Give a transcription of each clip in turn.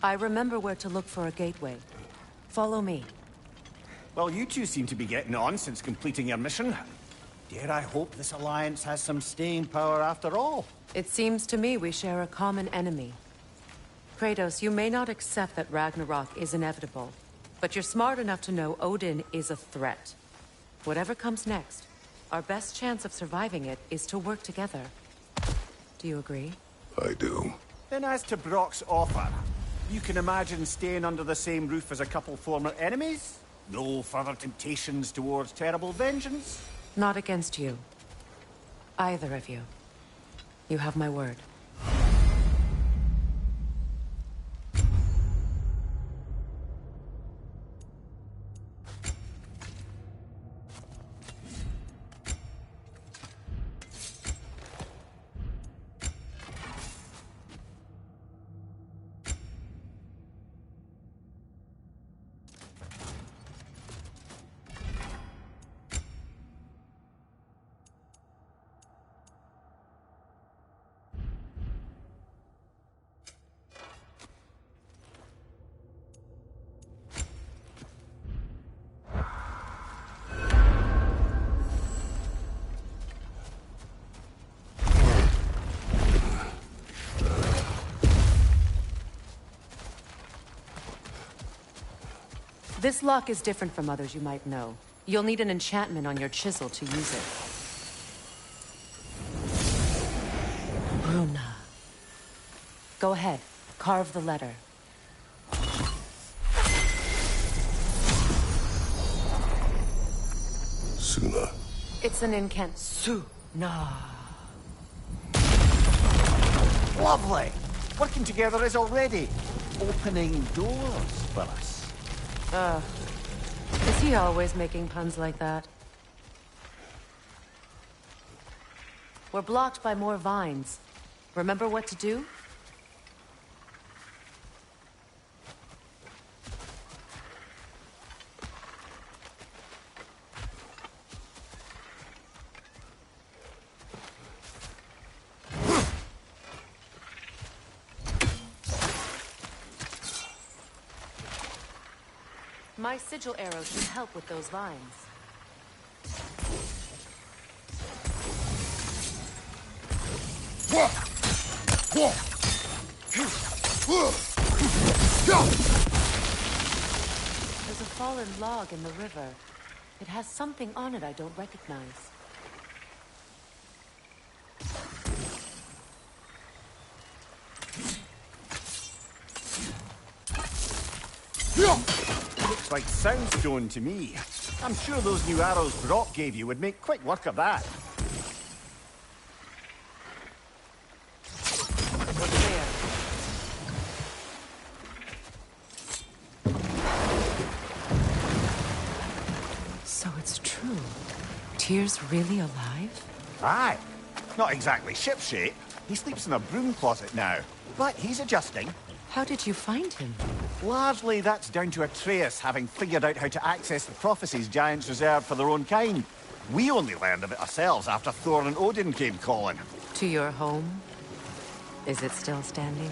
I remember where to look for a gateway. Follow me. Well, you two seem to be getting on since completing your mission. Dare I hope this alliance has some staying power after all? It seems to me we share a common enemy. Kratos, you may not accept that Ragnarok is inevitable, but you're smart enough to know Odin is a threat. Whatever comes next, our best chance of surviving it is to work together. Do you agree? I do. Then as to Brock's offer, you can imagine staying under the same roof as a couple former enemies? No further temptations towards terrible vengeance? Not against you. Either of you. You have my word. This lock is different from others you might know. You'll need an enchantment on your chisel to use it. Bruna. Go ahead. Carve the letter. Suna. It's an incant. Suna. Lovely! Working together is already opening doors for us. Is he always making puns like that? We're blocked by more vines. Remember what to do? My sigil arrow should help with those vines. There's a fallen log in the river. It has something on it I don't recognize. Looks like soundstone to me. I'm sure those new arrows Brock gave you would make quick work of that. What's there? So it's true. Tyr's really alive? Aye. Not exactly shipshape. He sleeps in a broom closet now. But he's adjusting. How did you find him? Largely, that's down to Atreus having figured out how to access the prophecies giants reserved for their own kind. We only learned of it ourselves after Thor and Odin came calling. To your home? Is it still standing?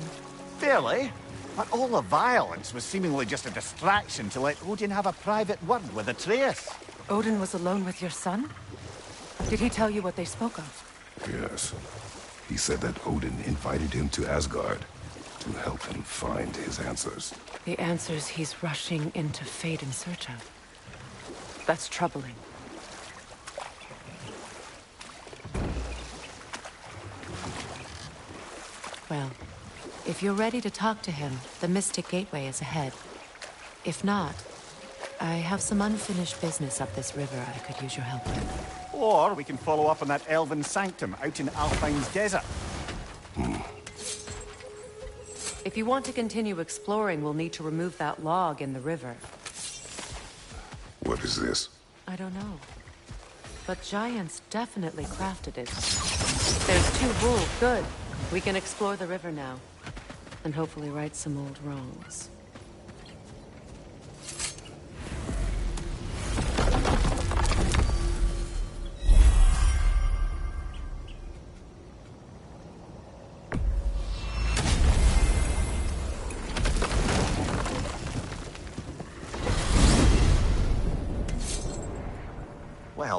Fairly. But all the violence was seemingly just a distraction to let Odin have a private word with Atreus. Odin was alone with your son? Did he tell you what they spoke of? Yes. He said that Odin invited him to Asgard to help him find his answers. The answers he's rushing into fate in search of. That's troubling. Well, if you're ready to talk to him, the Mystic Gateway is ahead. If not, I have some unfinished business up this river I could use your help with. Or we can follow up on that elven sanctum out in Alpine's desert. If you want to continue exploring, we'll need to remove that log in the river. What is this? I don't know. But giants definitely crafted it. There's 2 wool. Good. We can explore the river now. And hopefully right some old wrongs.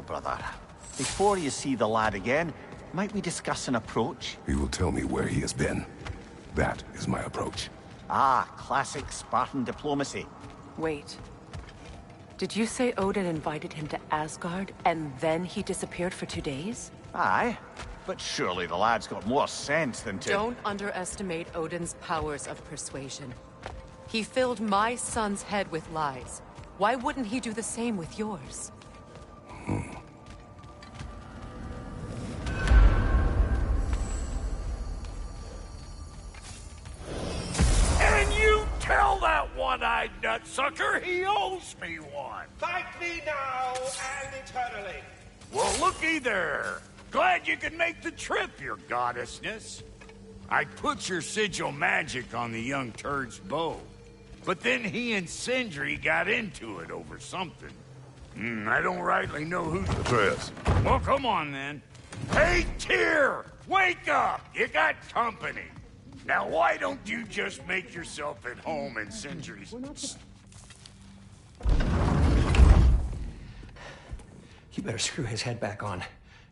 brother. Before you see the lad again, might we discuss an approach? He will tell me where he has been. That is my approach. Ah, classic Spartan diplomacy. Wait. Did you say Odin invited him to Asgard, and then he disappeared for 2 days? Aye, but surely the lad's got more sense than to... Don't underestimate Odin's powers of persuasion. He filled my son's head with lies. Why wouldn't he do the same with yours? And you tell that one-eyed nutsucker he owes me one. Thank me now and eternally. Well, looky there. Glad you could make the trip, your goddessness. I put your sigil magic on the young turd's bow. But then he and Sindri got into it over something. I don't rightly know who... Atreus. Well, come on, then. Hey, Tyr! Wake up! You got company. Now, why don't you just make yourself at home in Sindri's... You better screw his head back on.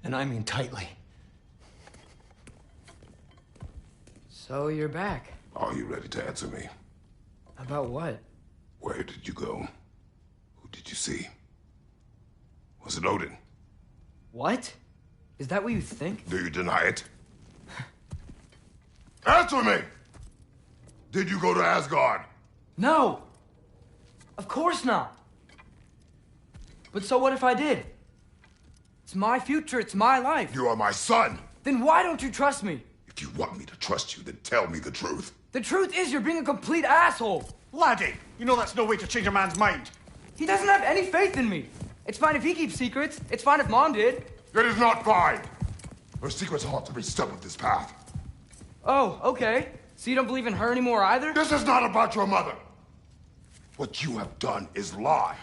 And I mean tightly. So you're back. Are you ready to answer me? About what? Where did you go? Who did you see? Was it Odin? What? Is that what you think? Do you deny it? Answer me! Did you go to Asgard? No! Of course not! But so what if I did? It's my future, it's my life. You are my son! Then why don't you trust me? If you want me to trust you, then tell me the truth. The truth is you're being a complete asshole! Laddie, you know that's no way to change a man's mind. He doesn't have any faith in me. It's fine if he keeps secrets. It's fine if Mom did. It is not fine! Her secrets haunt every step of this path. Oh, okay. So you don't believe in her anymore either? This is not about your mother. What you have done is lie.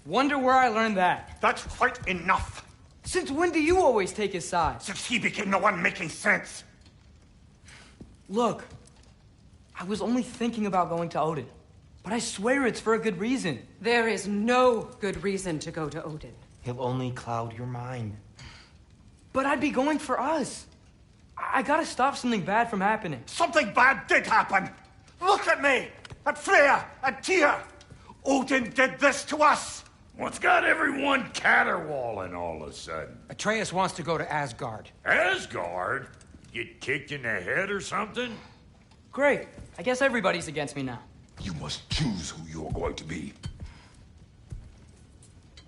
Wonder where I learned that. That's quite enough. Since when do you always take his side? Since he became the one making sense. Look, I was only thinking about going to Odin. But I swear it's for a good reason. There is no good reason to go to Odin. He'll only cloud your mind. But I'd be going for us. I gotta stop something bad from happening. Something bad did happen. Look at me, at Freya, at Tyr. Odin did this to us. What's got everyone caterwauling all of a sudden? Atreus wants to go to Asgard. Asgard? Get kicked in the head or something? Great. I guess everybody's against me now. You must choose who you're going to be.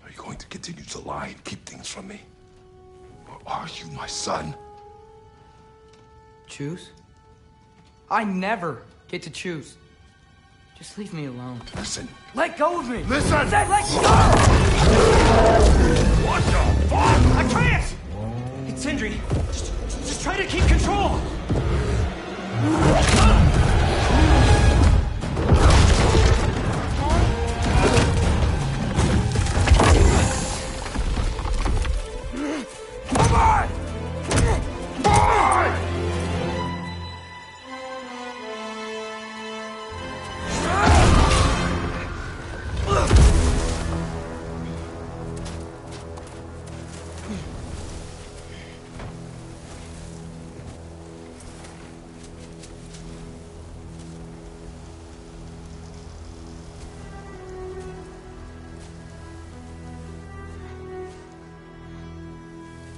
Are you going to continue to lie and keep things from me? Or are you my son? Choose? I never get to choose. Just leave me alone. Listen. Let go of me! Listen! I said let go! What the fuck? Atreus! It's Sindri. Just try to keep control! Come on! Boy!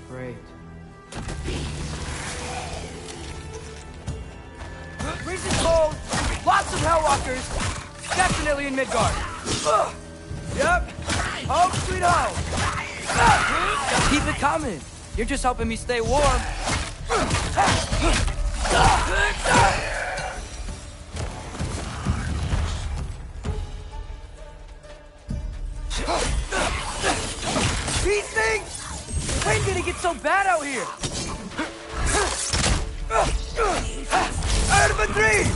Great. Breeze is cold, lots of Hellwalkers, definitely in Midgard. Yep, home sweet home. Keep it coming. You're just helping me stay warm. These things! When did it get so bad out here? Out of a dream!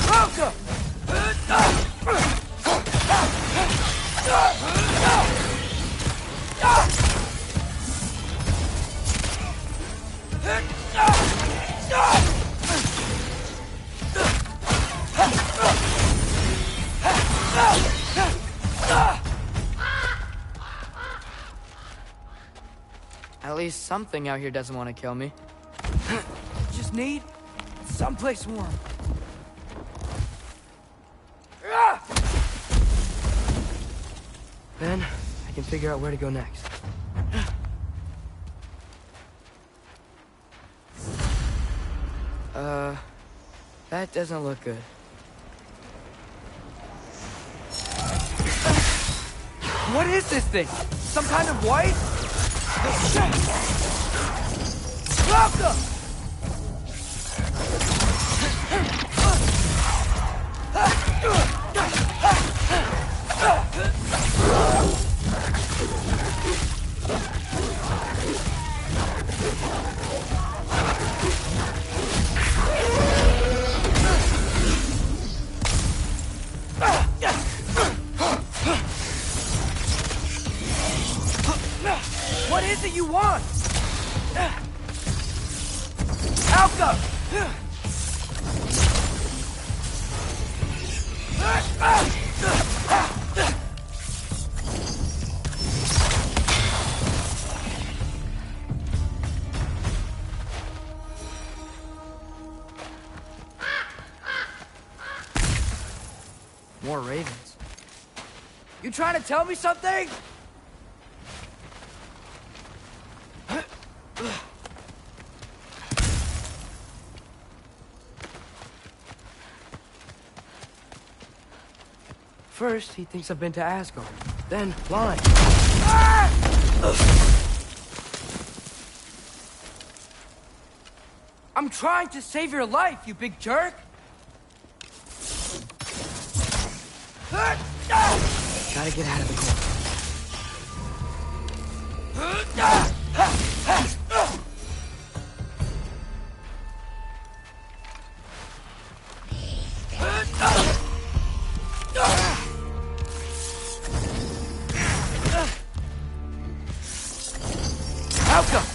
Welcome! least something out here doesn't want to kill me. Just need someplace warm. Then, I can figure out where to go next. That doesn't look good. What is this thing? Some kind of white? Welcome! What is it you want? Alka! More ravens. You trying to tell me something? First, he thinks I've been to Asgard. Then, blind. I'm trying to save your life, you big jerk! Gotta get out of the corner. Alka!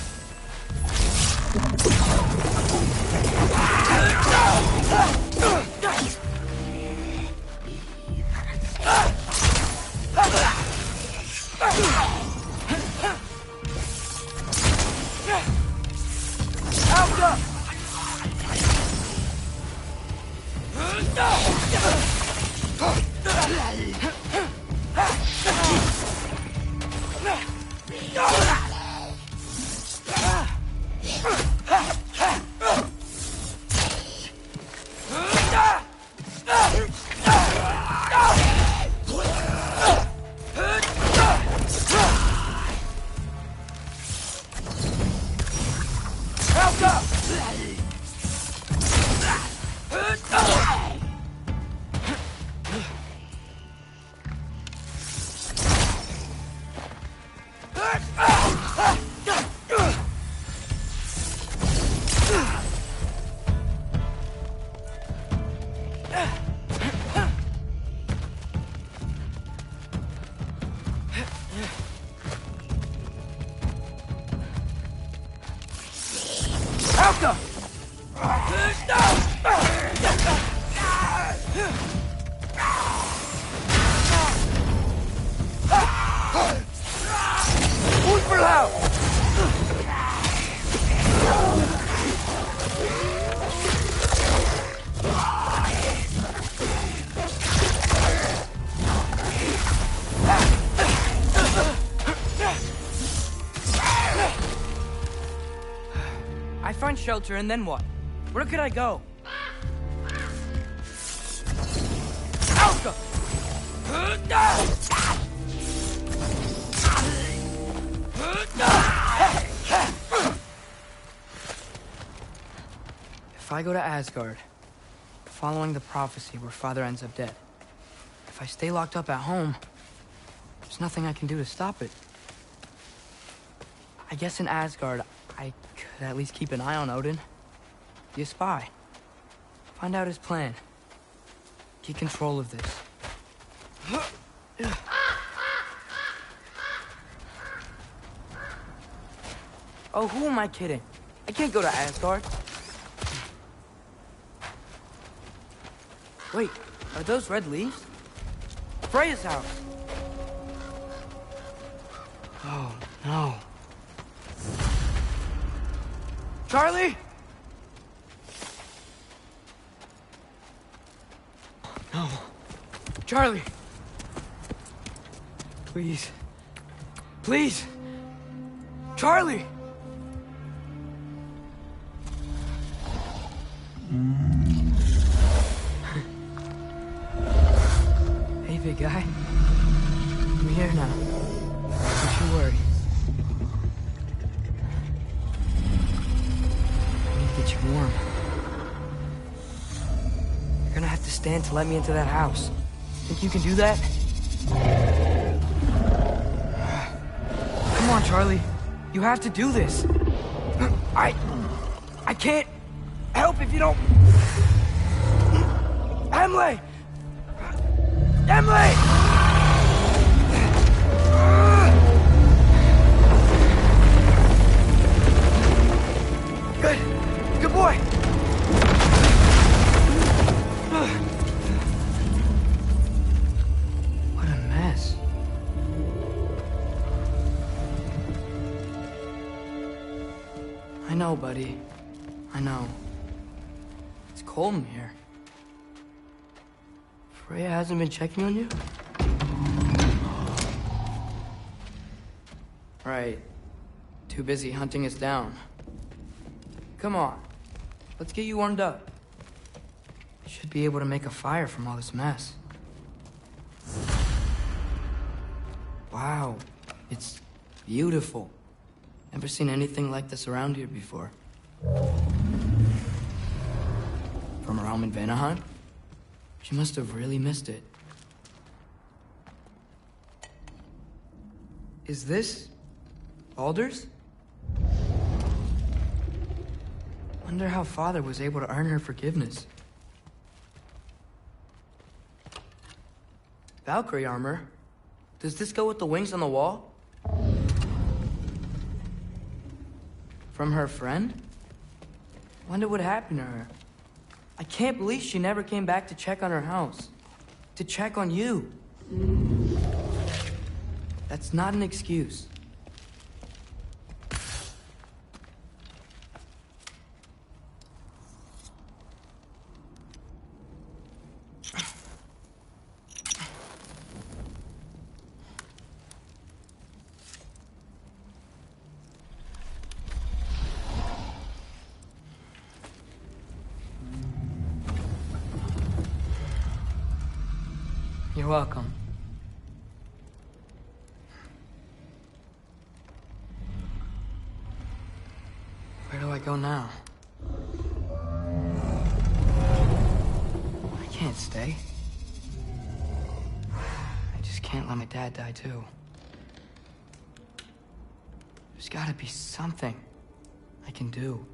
I find shelter, and then what? Where could I go? Alka! If I go to Asgard, following the prophecy where Father ends up dead, if I stay locked up at home, there's nothing I can do to stop it. I guess in Asgard, I could at least keep an eye on Odin. Be a spy. Find out his plan. Get control of this. Oh, who am I kidding? I can't go to Asgard. Wait, are those red leaves? Freya's house! Oh, no. Charlie? No. Charlie. Please. Please. Charlie! Hey, big guy. I'm here now. Don't you worry. I need to get you warm. You're gonna have to stand to let me into that house. Think you can do that? Come on, Charlie. You have to do this. I can't help if you don't... Emily! Emily! Good. Good boy. What a mess. I know, buddy. I know. It's cold in here. Freya hasn't been checking on you? Right. Too busy hunting us down. Come on. Let's get you warmed up. Should be able to make a fire from all this mess. Wow. It's beautiful. Never seen anything like this around here before. From her home in Vanaheim? She must have really missed it. Is this... Baldur's? Wonder how Father was able to earn her forgiveness. Valkyrie armor? Does this go with the wings on the wall? From her friend? Wonder what happened to her. I can't believe she never came back to check on her house. To check on you. That's not an excuse. You're welcome. Where do I go now? I can't stay. I just can't let my dad die too. There's gotta be something I can do.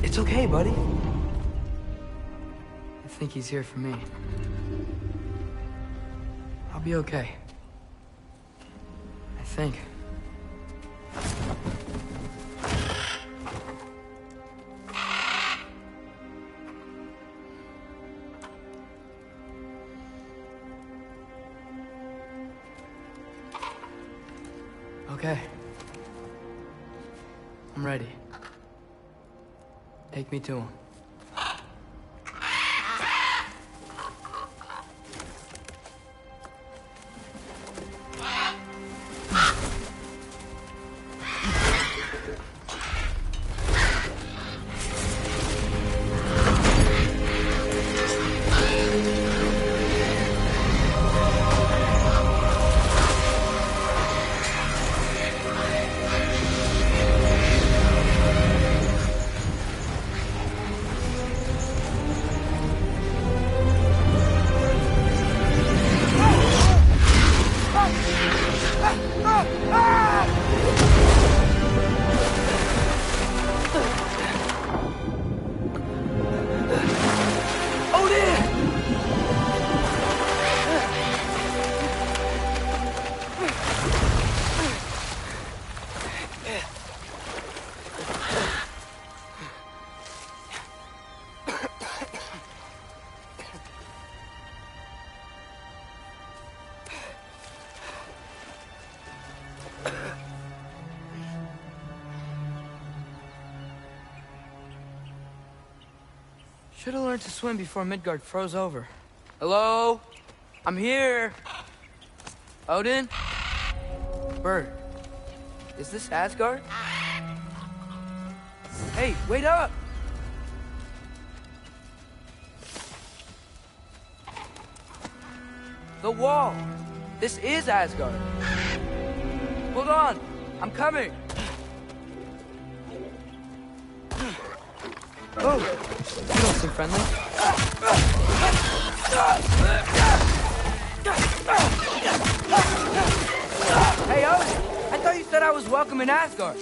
It's okay, buddy. I think he's here for me. I'll be okay. I think. Okay. I'm ready. Take me to him. Should have learned to swim before Midgard froze over. Hello? I'm here. Odin? Bird. Is this Asgard? Hey, wait up! The wall! This is Asgard! Hold on! I'm coming! Oh! You don't seem friendly. Hey, Odin! I thought you said I was welcome in Asgard.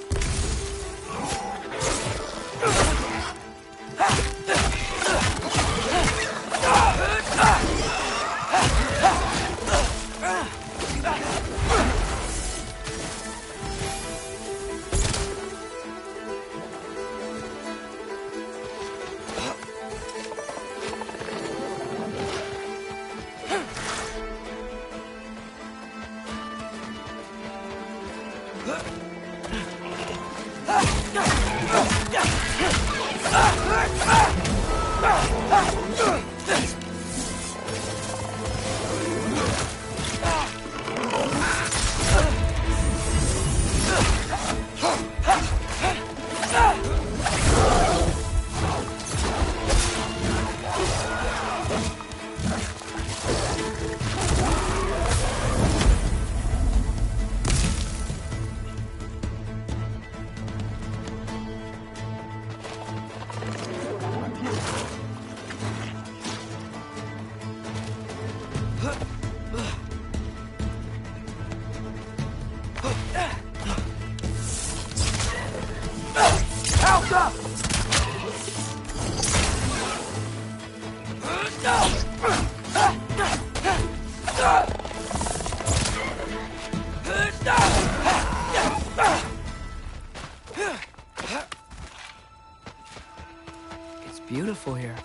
It's beautiful here.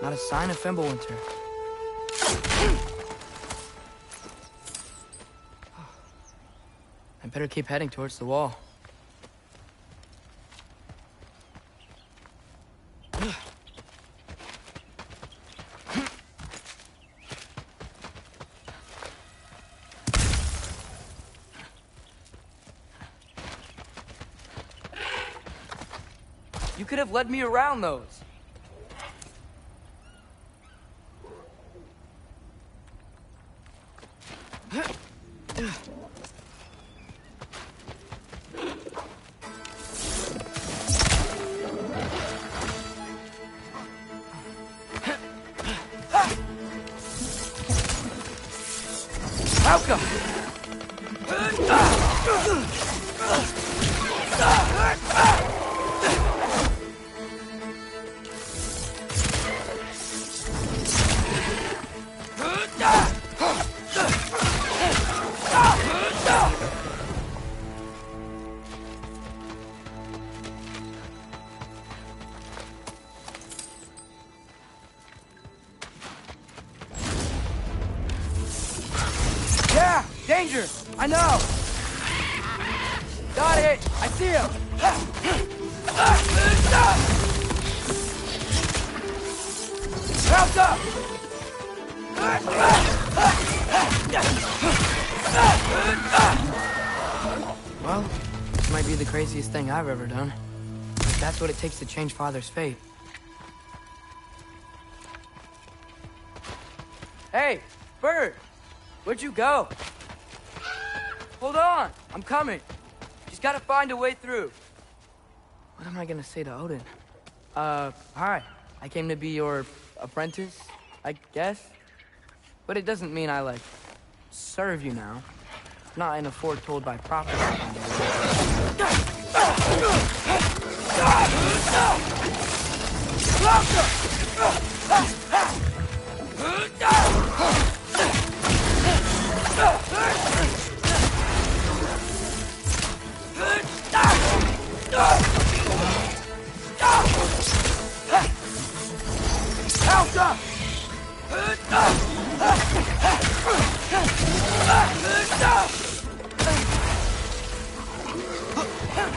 Not a sign of Fimbulwinter. I better keep heading towards the wall. You could have led me around those. Helka! Yeah! Danger! I know! Got it! I see him! Help up! Well, this might be the craziest thing I've ever done. But that's what it takes to change Father's fate. Hey, Bird! Where'd you go? Hold on! I'm coming! Just gotta find a way through. What am I gonna say to Odin? Hi. I came to be your apprentice, I guess? But it doesn't mean I, like, serve you now. Not in a foretold by prophecy kind of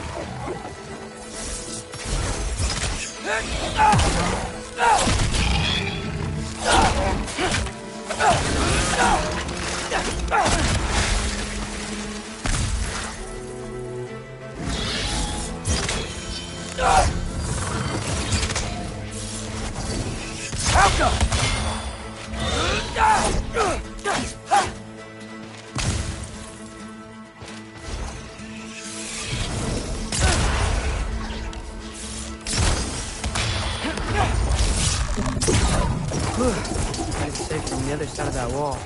the other side of that wall.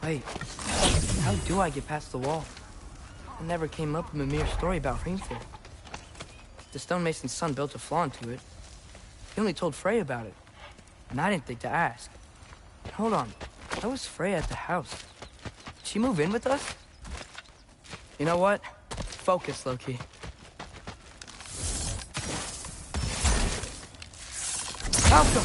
Wait, how do I get past the wall? I never came up with a mere story about Hrimthur. The stonemason's son built a flaw into it. He only told Frey about it, and I didn't think to ask. Hold on, how was Frey at the house? Did she move in with us? You know what? Focus, Loki. Malcolm!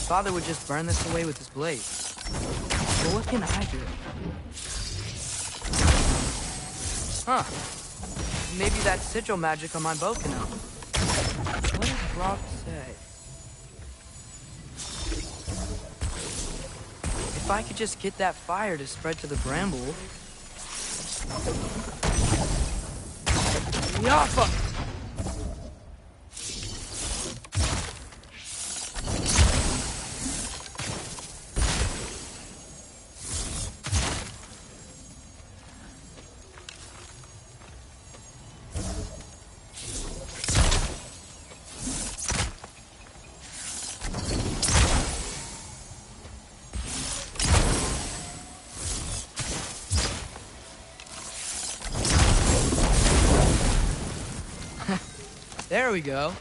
Father would just burn this away with his blade. But what can I do? Huh. Maybe that sigil magic on my bow can help. What does Brock say? If I could just get that fire to spread to the bramble... Yaffa! There we go.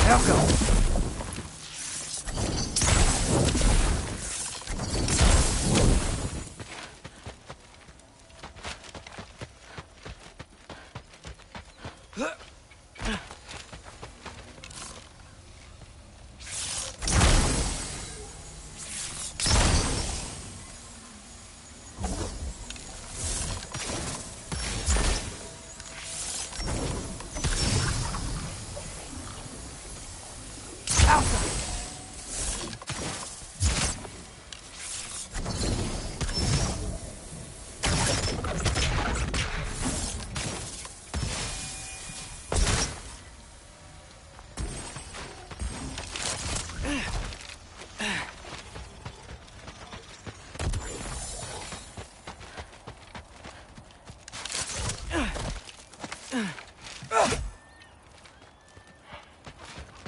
Helga!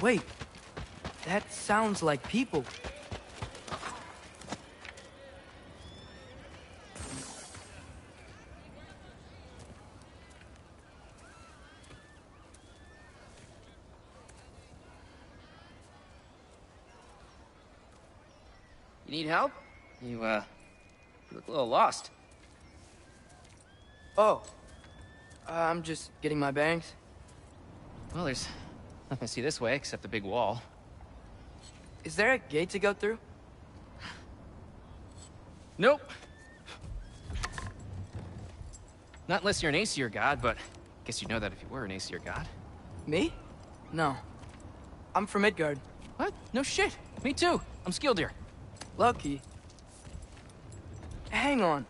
Wait, that sounds like people. You need help? You look a little lost. Oh, I'm just getting my bangs. Well, there's nothing to see this way except the big wall. Is there a gate to go through? Nope. Not unless you're an Aesir god, but I guess you'd know that if you were an Aesir god. Me? No. I'm from Midgard. What? No shit. Me too. I'm Skildir. Lucky. Hang on.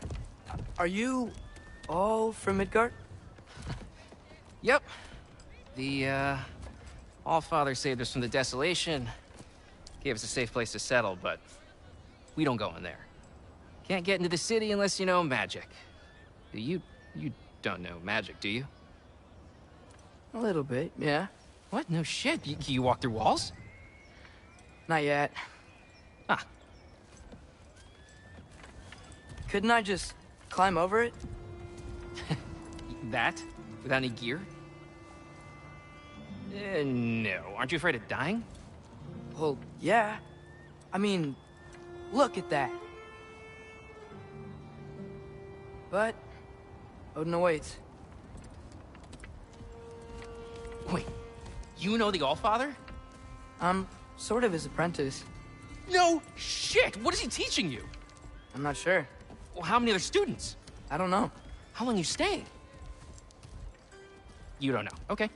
Are you all from Midgard? Yep. The, Allfather saved us from the desolation. Gave us a safe place to settle, but we don't go in there. Can't get into the city unless you know magic. You don't know magic, do you? A little bit, yeah. What? No shit. You walk through walls? Not yet. Ah, Couldn't I just climb over it? that? Without any gear? No. Aren't you afraid of dying? Well, yeah. I mean, look at that. But Odin awaits. Wait, you know the Allfather? I'm sort of his apprentice. No shit! What is he teaching you? I'm not sure. Well, how many other students? I don't know. How long you staying? You don't know. Okay.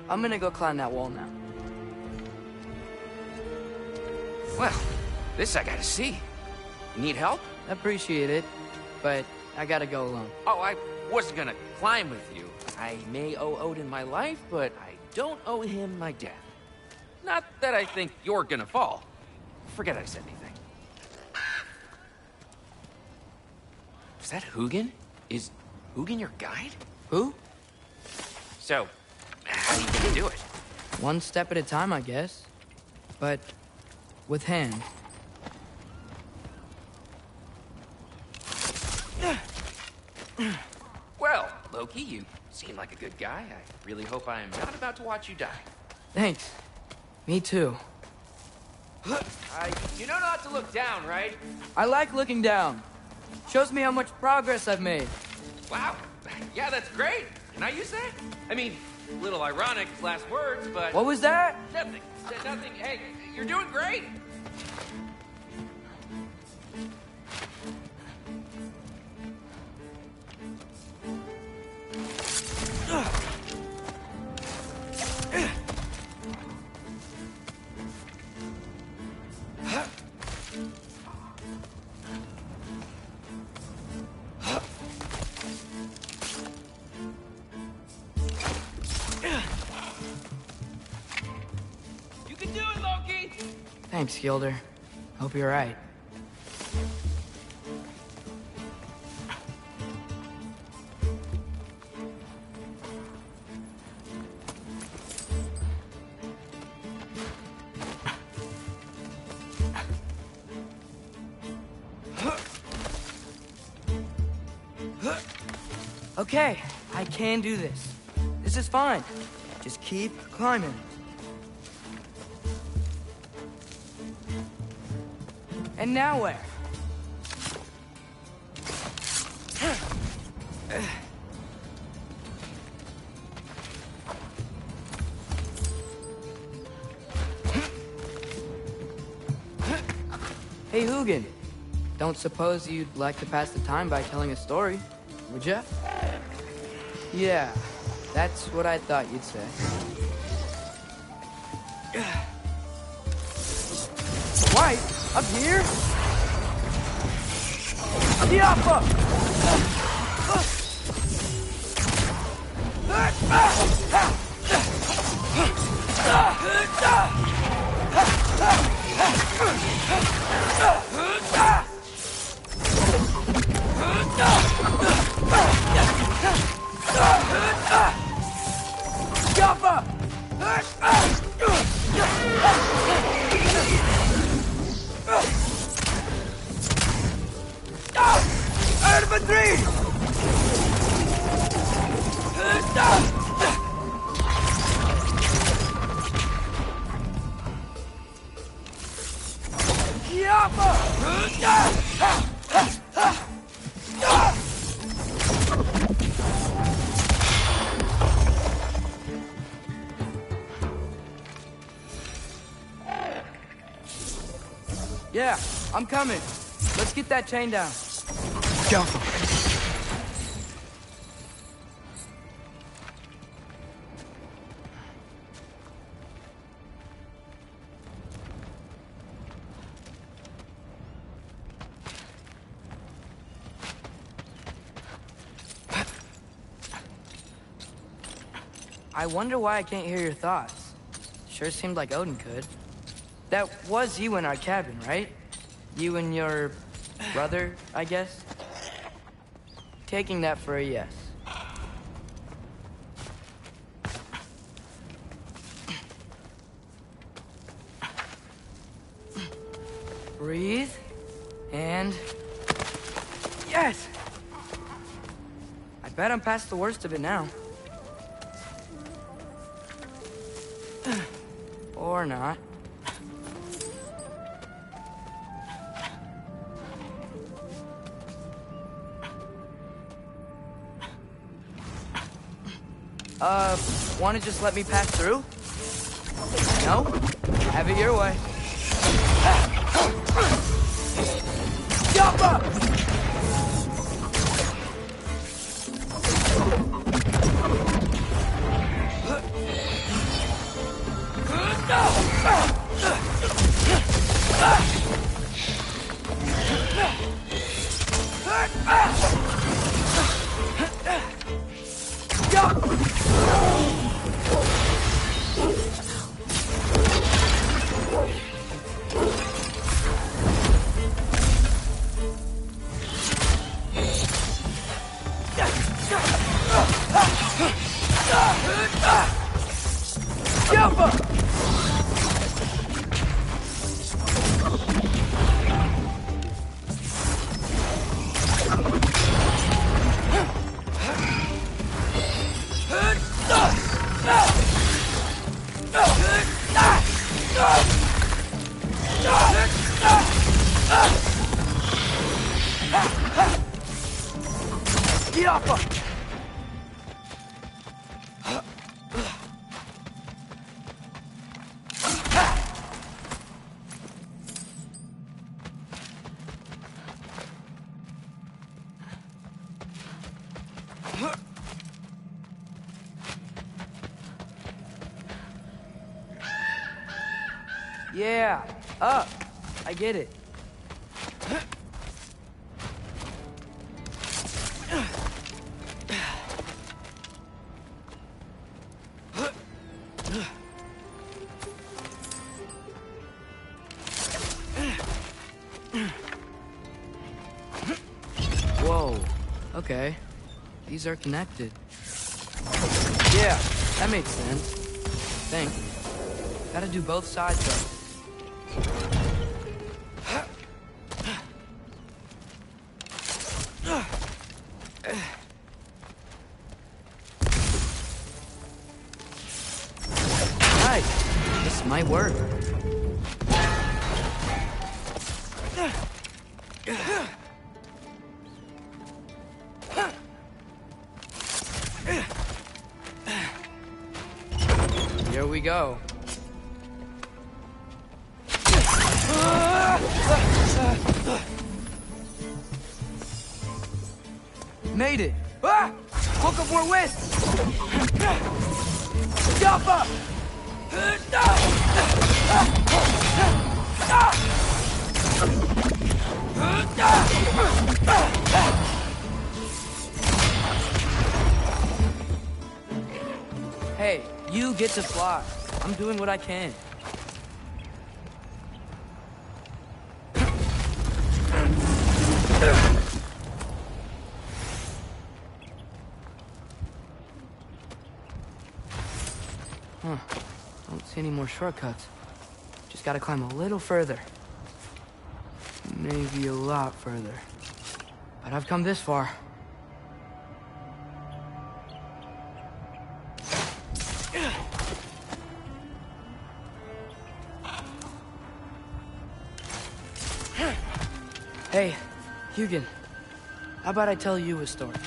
I'm gonna go climb that wall now. Well, this I gotta see. You need help? Appreciate it, but I gotta go alone. Oh, I wasn't gonna climb with you. I may owe Odin my life, but I don't owe him my death. Not that I think you're gonna fall. Forget I said anything. Is that Hugin? Is Hugin your guide? Who? So, how are you gonna do it? One step at a time, I guess. But with hands. Well, Loki, you seem like a good guy. I really hope I am not about to watch you die. Thanks. Me too. You know not to look down, right? I like looking down. Shows me how much progress I've made. Wow. Yeah, that's great. Can I use that? I mean, a little ironic last words, but... What was that? Nothing. Said nothing. Hey, you're doing great. You can do it, Loki! Thanks, Gilder. Hope you're right. Okay, I can do this. This is fine. Just keep climbing. And now where? Hey, Hugin. Don't suppose you'd like to pass the time by telling a story, would ya? Yeah, that's what I thought you'd say. White? Up here? Diappa! Yeah, I'm coming. Let's get that chain down. Go. I wonder why I can't hear your thoughts. Sure seemed like Odin could. That was you in our cabin, right? You and your brother, I guess? Taking that for a yes. Breathe. And... Yes! I bet I'm past the worst of it now. Or not. Wanna just let me pass through? No? Have it your way. Jump up! Yeah, up. I get it. Whoa. Okay. These are connected. Yeah, that makes sense. I think. Gotta do both sides though. Nice. This might work. Here we go. Made it! Ah! Hook up more wrists! Jump up! Hey, you get to fly. I'm doing what I can. Huh. Don't see any more shortcuts. Just gotta climb a little further. Maybe a lot further. But I've come this far. Hey, Hugin. How about I tell you a story?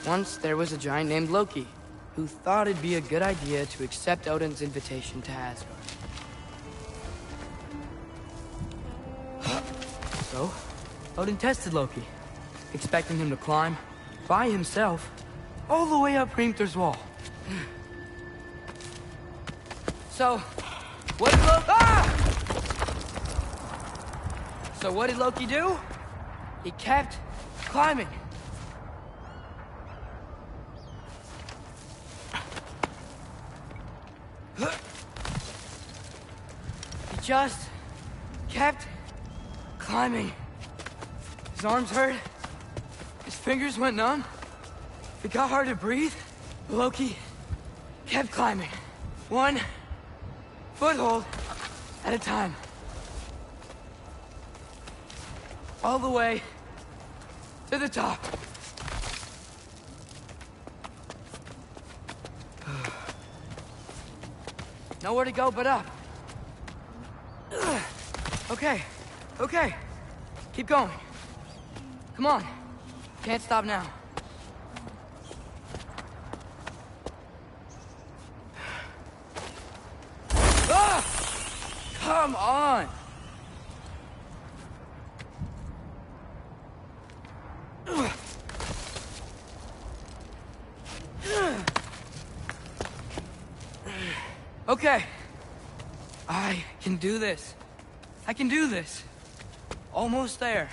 Once there was a giant named Loki, who thought it'd be a good idea to accept Odin's invitation to Asgard. So, Odin tested Loki, expecting him to climb, by himself, all the way up Hrimthur's wall. So, what did Loki... Ah! So what did Loki do? He kept climbing. He just kept climbing. His arms hurt. His fingers went numb. It got hard to breathe. Loki kept climbing. One foothold at a time. All the way to the top. Nowhere to go but up. Okay, okay. Keep going. Come on. Can't stop now. Ah! Come on! Okay. I can do this. I can do this. Almost there.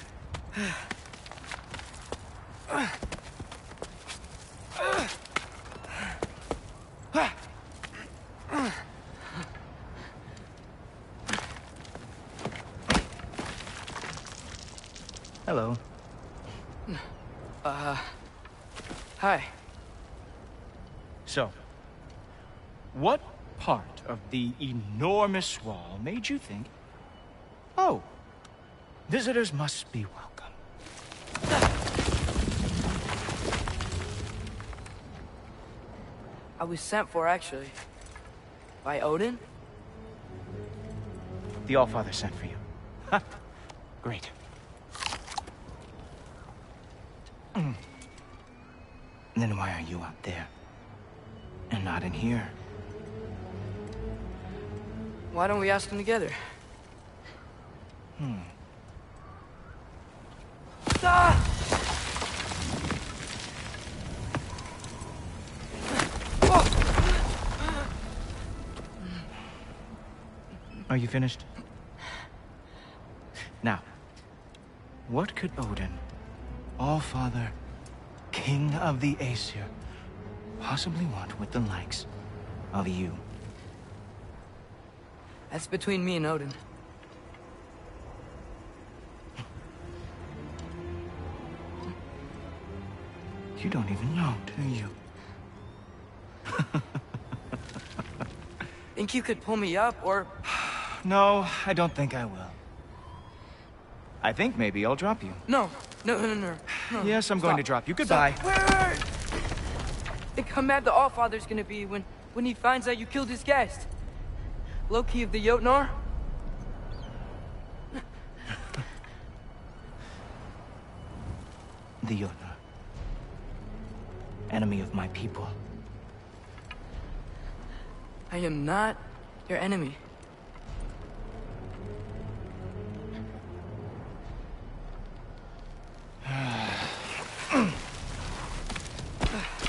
Hello. Hi. So, what part of the enormous wall made you think, oh, visitors must be welcome? I was sent for, actually. By Odin? The Allfather sent for you. Ha! Great. Then why are you out there? And not in here? Why don't we ask them together? Ah! Are you finished? Now, what could Odin, Allfather, King of the Aesir, possibly want with the likes of you? That's between me and Odin. You don't even know, do you? Think you could pull me up, or... No, I don't think I will. I think maybe I'll drop you. No. Yes, I'm going to drop you. Goodbye. Wait. Think how mad the Allfather's gonna be when he finds out you killed his guest. Loki of the Jotnar? The Jotnar. Enemy of my people. I am not your enemy.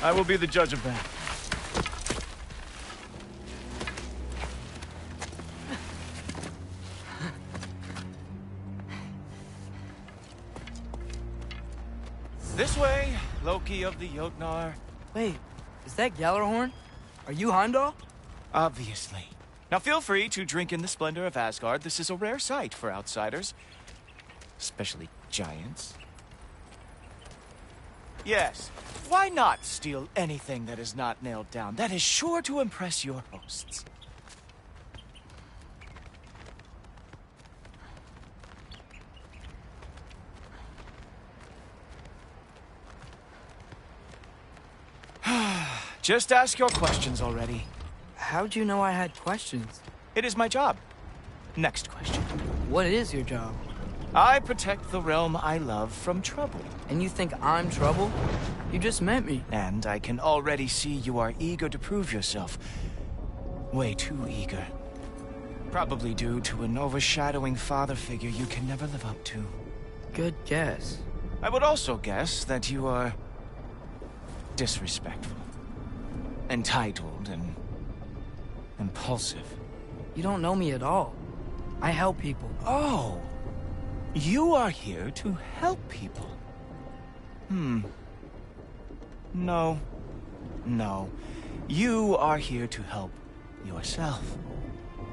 I will be the judge of that. This way, Loki of the Jotnar. Wait, is that Gjallarhorn? Are you Heimdall? Obviously. Now feel free to drink in the splendor of Asgard. This is a rare sight for outsiders. Especially giants. Yes, why not steal anything that is not nailed down? That is sure to impress your hosts. Just ask your questions already. How'd you know I had questions? It is my job. Next question. What is your job? I protect the realm I love from trouble. And you think I'm trouble? You just met me. And I can already see you are eager to prove yourself. Way too eager. Probably due to an overshadowing father figure you can never live up to. Good guess. I would also guess that you are disrespectful, entitled, and impulsive. You don't know me at all. I help people. Oh, you are here to help people. No. You are here to help yourself.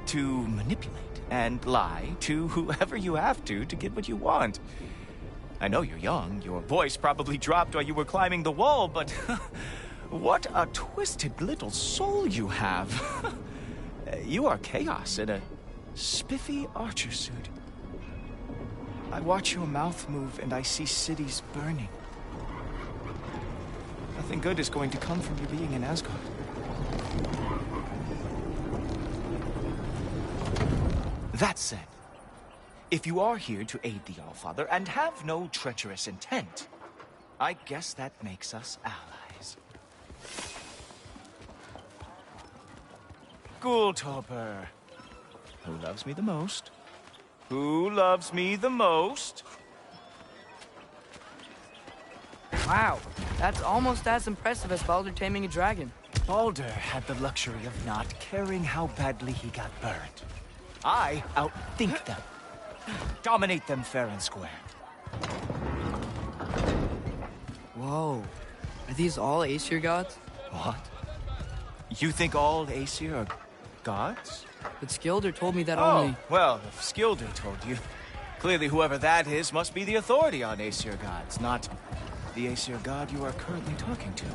To manipulate and lie to whoever you have to get what you want. I know you're young. Your voice probably dropped while you were climbing the wall, but what a twisted little soul you have. You are chaos in a spiffy archer suit. I watch your mouth move and I see cities burning. Nothing good is going to come from you being in Asgard. That said, if you are here to aid the Allfather and have no treacherous intent, I guess that makes us allies. Gultoper. Who loves me the most? Who loves me the most? Wow, that's almost as impressive as Baldur taming a dragon. Baldur had the luxury of not caring how badly he got burned. I outthink them. Dominate them fair and square. Whoa, are these all Aesir gods? What? You think all Aesir are gods? But Skilder told me that only... Well, if Skilder told you, clearly whoever that is must be the authority on Aesir gods, not the Aesir god you are currently talking to.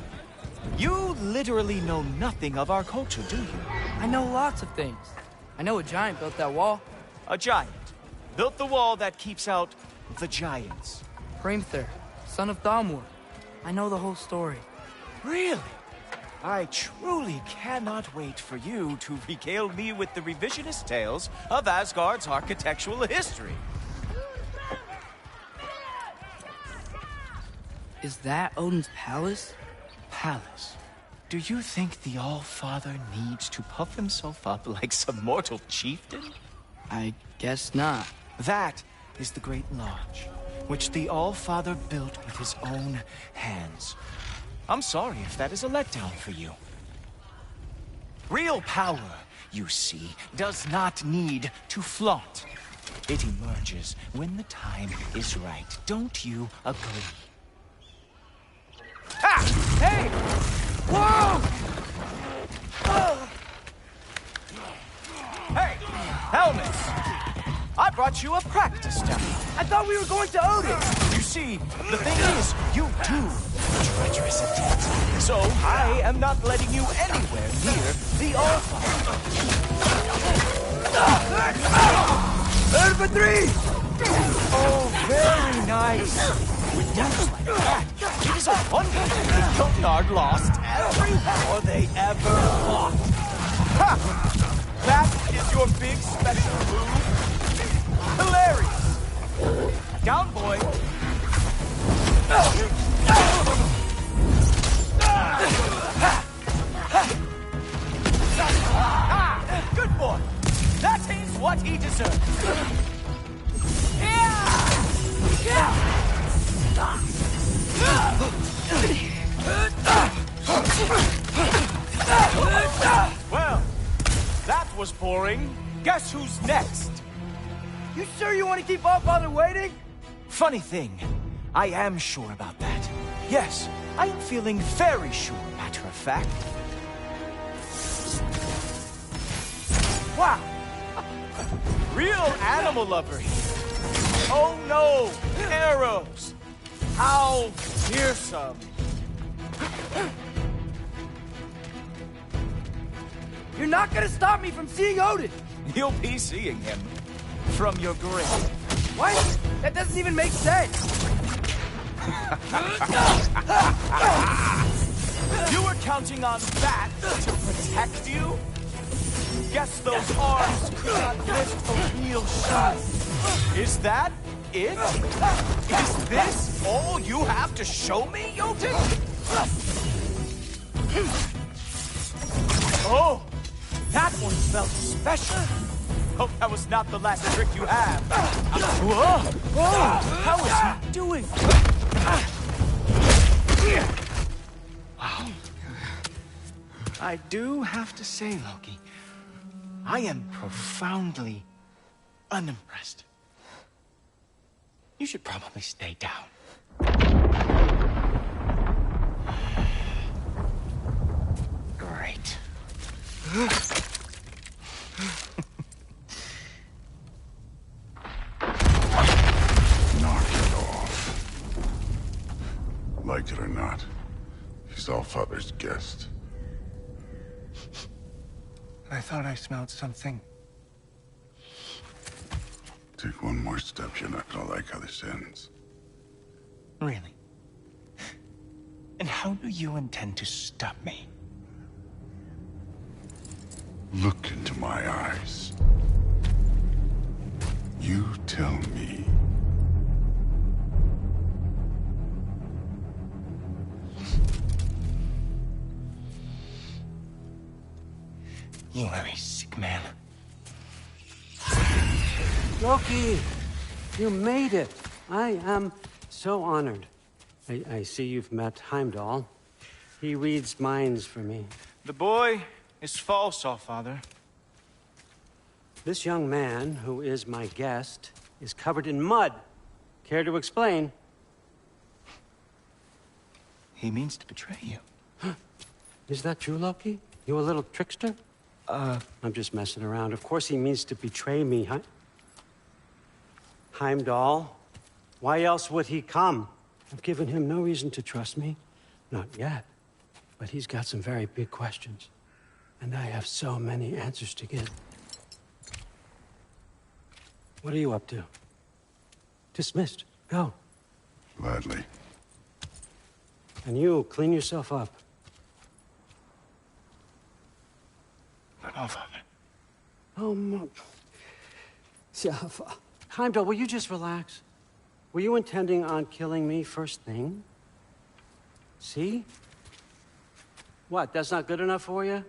You literally know nothing of our culture, do you? I know lots of things. I know a giant built that wall. A giant built the wall that keeps out the giants. Hrimthur, son of Thamur. I know the whole story. Really? I truly cannot wait for you to regale me with the revisionist tales of Asgard's architectural history. Is that Odin's palace? Palace? Do you think the All-Father needs to puff himself up like some mortal chieftain? I guess not. That is the Great Lodge, which the All-Father built with his own hands. I'm sorry if that is a letdown for you. Real power, you see, does not need to flaunt. It emerges when the time is right. Don't you agree? Ah! Hey! Whoa! Hey! Helmets! I brought you a practice dummy. I thought we were going to Odin! You see, the thing is, you do treacherous intent. So I am not letting you anywhere near the All-Father. Infantry! Oh, very nice. With moves like that, it is a wonder the Jotnar lost every war they ever fought. Ha! That is your big special move? Hilarious! Down, boy! Good boy! That is what he deserves! Well, that was boring. Guess who's next? You sure you want to keep All-Father waiting? Funny thing, I am sure about that. Yes, I am feeling very sure, matter of fact. Wow! Real animal lover here. Oh no! Arrows! How fearsome! You're not gonna stop me from seeing Odin! You'll be seeing him from your grave. What? That doesn't even make sense! You were counting on that to protect you? Guess those arms could not lift a real shot. Is that it? Is this all you have to show me, Jotun? Oh, that one felt special. Hope that was not the last trick you have. Whoa! Whoa! How is he doing? Wow. I do have to say, Loki, I am profoundly unimpressed. You should probably stay down. Great. Knock it off. Like it or not, he's Allfather's guest. I thought I smelled something Take one more step, you're not gonna like how this ends. Really? And how do you intend to stop me? Look into my eyes. You tell me. You are a sick man. Loki, you made it. I am so honored. I see you've met Heimdall. He reads minds for me. The boy is false, Allfather. This young man, who is my guest, is covered in mud. Care to explain? He means to betray you. Is that true, Loki? You a little trickster? I'm just messing around. Of course he means to betray me, huh? Heimdall? Why else would he come? I've given him no reason to trust me. Not yet. But he's got some very big questions. And I have so many answers to give. What are you up to? Dismissed. Go. Gladly. And you, clean yourself up. But Allfather. Oh, Heimdall, will you just relax? Were you intending on killing me first thing? See? What, that's not good enough for you?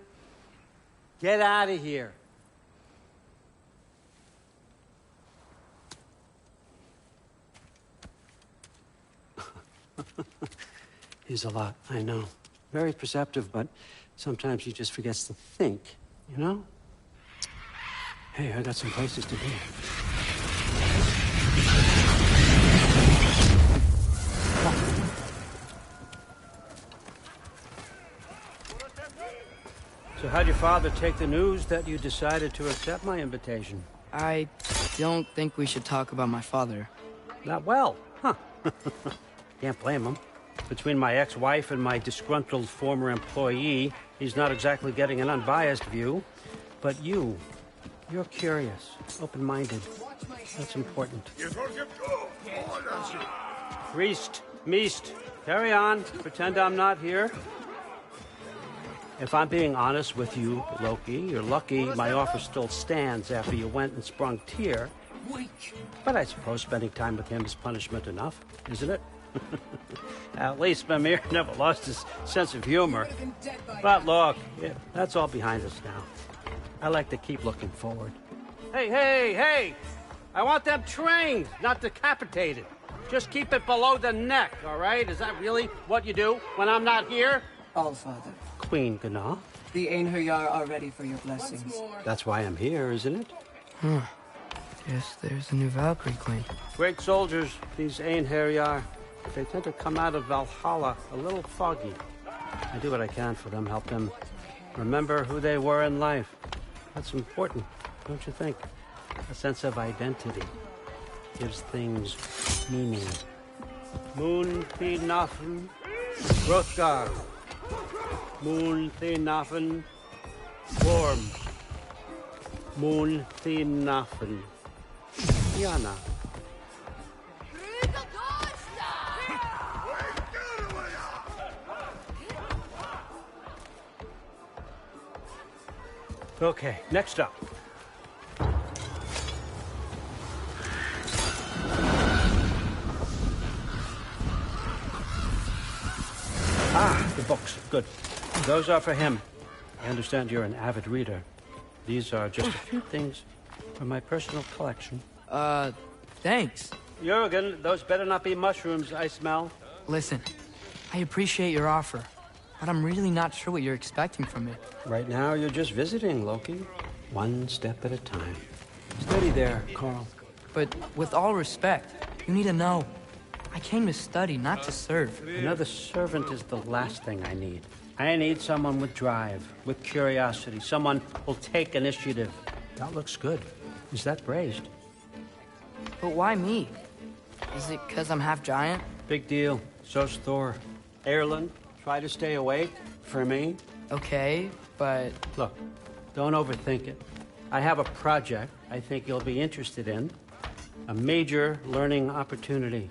Get out of here. He's a lot, I know. Very perceptive, but sometimes he just forgets to think, you know? Hey, I got some places to be. So how'd your father take the news that you decided to accept my invitation? I don't think we should talk about my father. Not well, huh? Can't blame him. Between my ex-wife and my disgruntled former employee, he's not exactly getting an unbiased view. But you're curious, open-minded. That's important. Priest, Meest, carry on. Pretend I'm not here. If I'm being honest with you, Loki, you're lucky my offer still stands after you went and sprung Tyr. But I suppose spending time with him is punishment enough, isn't it? At least Mimir never lost his sense of humor. But look, that's all behind us now. I like to keep looking forward. Hey! I want them trained, not decapitated. Just keep it below the neck, all right? Is that really what you do when I'm not here? Allfather. Queen Gná. The Einherjar are ready for your blessings. That's why I'm here, isn't it? Guess there's a new Valkyrie Queen. Great soldiers, these Einherjar. They tend to come out of Valhalla a little foggy. I do what I can for them, help them remember who they were in life. That's important, don't you think? A sense of identity gives things meaning. Moon Thinafen, Hrothgar. Moon Thinafen, Worm. Moon Thinafen, Yana. Okay, next up. The books. Good. Those are for him. I understand you're an avid reader. These are just a few things from my personal collection. Thanks. Jurgen, those better not be mushrooms I smell. Listen, I appreciate your offer, but I'm really not sure what you're expecting from me. Right now, you're just visiting, Loki. One step at a time. Steady there, Carl. But with all respect, you need to know. I came to study, not to serve. Another servant is the last thing I need. I need someone with drive, with curiosity, someone who'll take initiative. That looks good. Is that braised? But why me? Is it because I'm half giant? Big deal. So's Thor. Erlen, try to stay awake for me. Okay, but... Look, don't overthink it. I have a project I think you'll be interested in. A major learning opportunity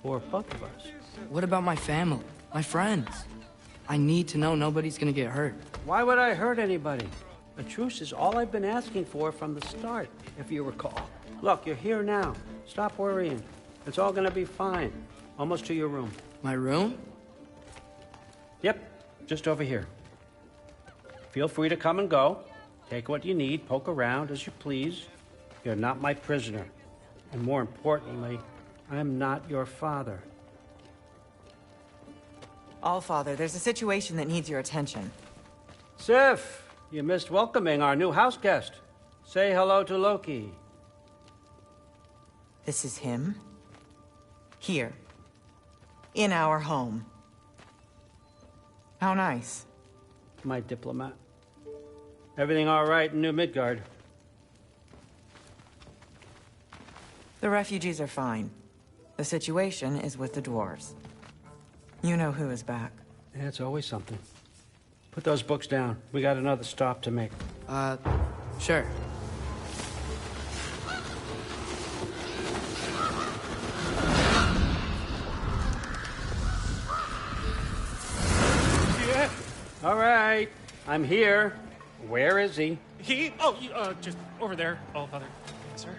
for both of us. What about my family? My friends? I need to know nobody's gonna get hurt. Why would I hurt anybody? A truce is all I've been asking for from the start, if you recall. Look, you're here now. Stop worrying. It's all gonna be fine. Almost to your room. My room? Yep, just over here. Feel free to come and go. Take what you need, poke around as you please. You're not my prisoner. And more importantly, I'm not your father. Allfather, there's a situation that needs your attention. Sif, you missed welcoming our new house guest. Say hello to Loki. This is him? Here. In our home. How nice. My diplomat. Everything all right in New Midgard? The refugees are fine. The situation is with the dwarves. You know who is back. Yeah, it's always something. Put those books down. We got another stop to make. Sure. Yeah. All right. I'm here. Where is he? Just over there, Allfather. Sir?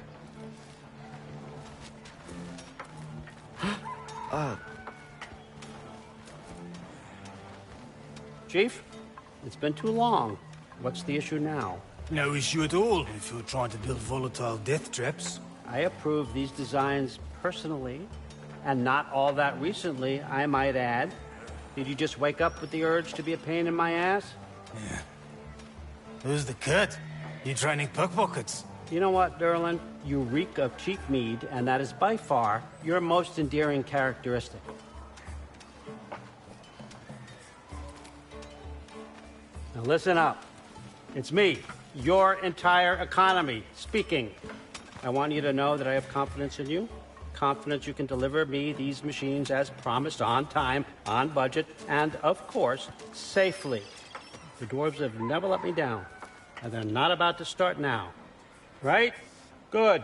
Chief, it's been too long. What's the issue now? No issue at all if you're trying to build volatile death traps. I approve these designs personally, and not all that recently, I might add. Did you just wake up with the urge to be a pain in my ass? Yeah. Who's the cut? You training pickpockets? You know what, Derlin? You reek of cheap mead, and that is by far your most endearing characteristic. Now listen up. It's me, your entire economy, speaking. I want you to know that I have confidence in you. Confidence you can deliver me these machines as promised, on time, on budget, and, of course, safely. The dwarves have never let me down, and they're not about to start now. Right? Good.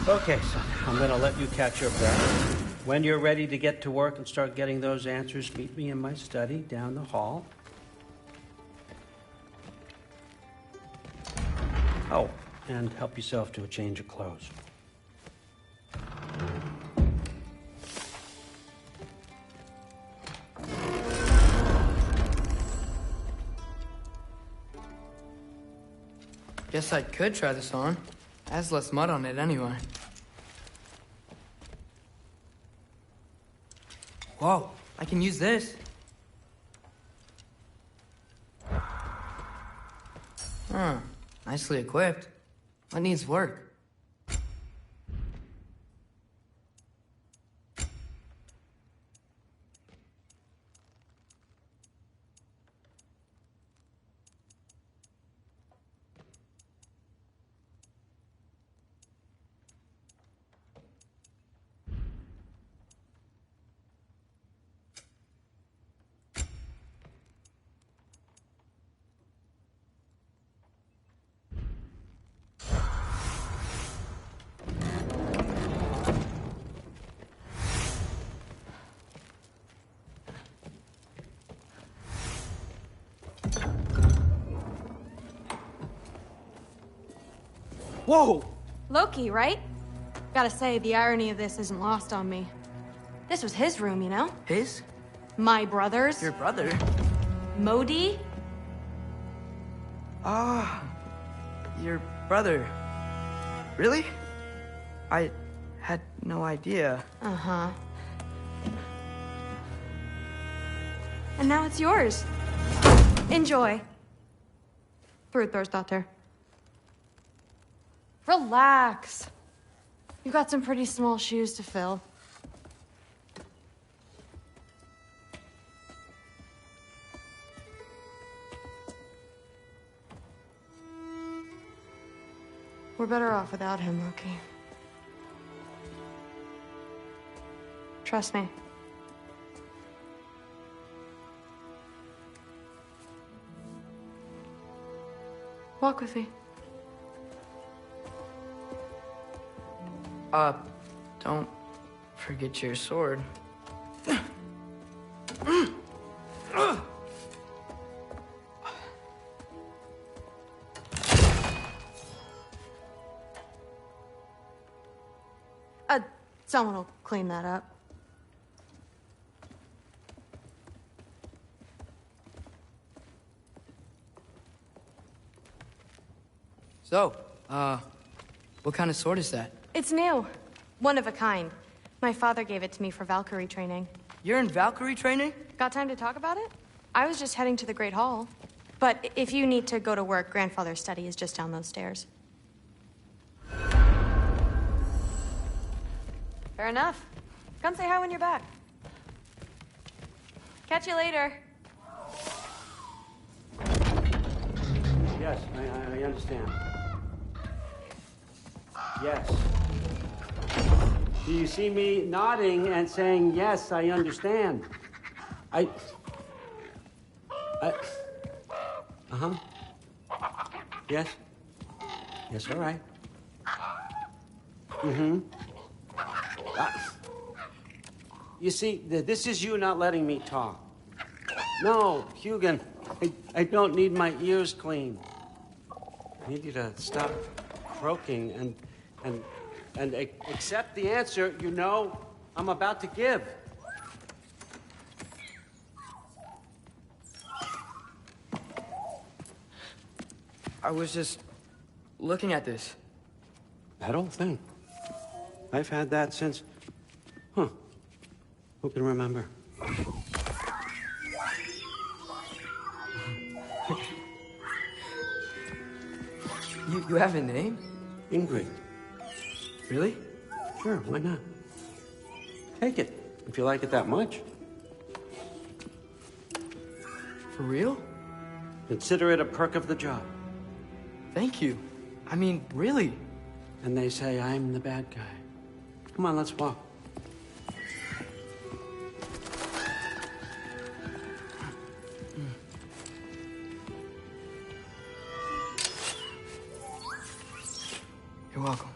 Okay, son, I'm gonna let you catch your breath. When you're ready to get to work and start getting those answers, meet me in my study down the hall. Oh, and help yourself to a change of clothes. Guess I could try this on. Has less mud on it anyway. Whoa, I can use this. Huh, nicely equipped. What needs work? Whoa! Loki, right? Gotta say, the irony of this isn't lost on me. This was his room, you know? His? My brother's. Your brother? Modi? Ah, your brother. Really? I had no idea. Uh-huh. And now it's yours. Enjoy. Thrudthorstdottir. Relax. You've got some pretty small shoes to fill. We're better off without him, Loki. Trust me. Walk with me. Don't forget your sword. Someone will clean that up. So, what kind of sword is that? It's new. One of a kind. My father gave it to me for Valkyrie training. You're in Valkyrie training? Got time to talk about it? I was just heading to the Great Hall. But if you need to go to work, Grandfather's study is just down those stairs. Fair enough. Come say hi when you're back. Catch you later. Yes, I understand. Yes. Do you see me nodding and saying, yes, I understand? Uh-huh. Yes? Yes, all right. Mm-hmm. You see, this is you not letting me talk. No, Hugin, I don't need my ears cleaned. I need you to stop croaking and accept the answer you know I'm about to give. I was just looking at this. That old thing. I've had that since... Huh. Who can remember? You have a name? Ingrid. Really? Sure, why not? Take it, if you like it that much. For real? Consider it a perk of the job. Thank you. I mean, really. And they say I'm the bad guy. Come on, let's walk. You're welcome.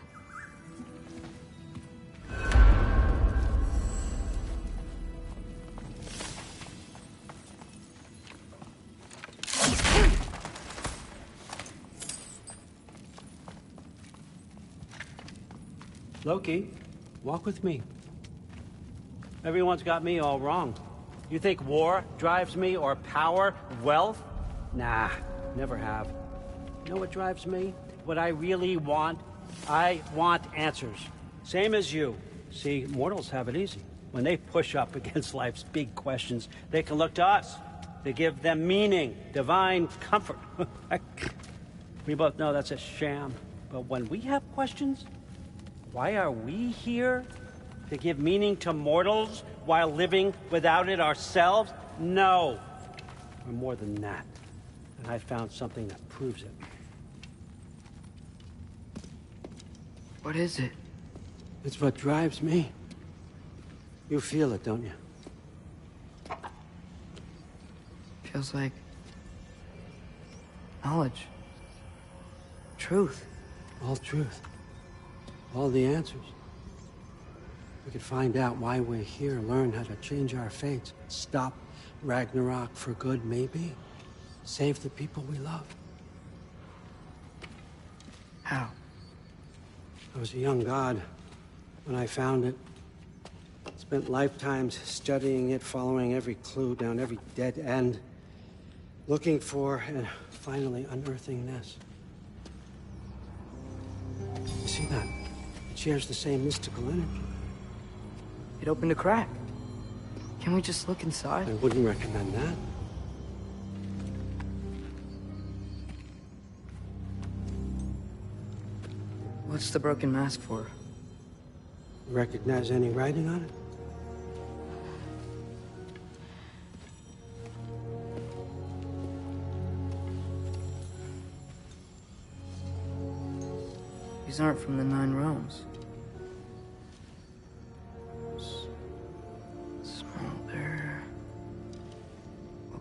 Loki, walk with me. Everyone's got me all wrong. You think war drives me, or power, wealth? Nah, never have. You know what drives me? What I really want? I want answers. Same as you. See, mortals have it easy. When they push up against life's big questions, they can look to us. They give them meaning, divine comfort. We both know that's a sham. But when we have questions, why are we here? To give meaning to mortals while living without it ourselves? No. We're more than that. And I found something that proves it. What is it? It's what drives me. You feel it, don't you? Feels like knowledge. Truth. All truth. All the answers. We could find out why we're here, learn how to change our fates, stop Ragnarok for good, maybe. Save the people we love. How? I was a young god when I found it. Spent lifetimes studying it, following every clue down every dead end, looking for and finally unearthing this. You see that? It shares the same mystical energy. It opened a crack. Can we just look inside? I wouldn't recommend that. What's the broken mask for? Recognize any writing on it? These aren't from the Nine Realms.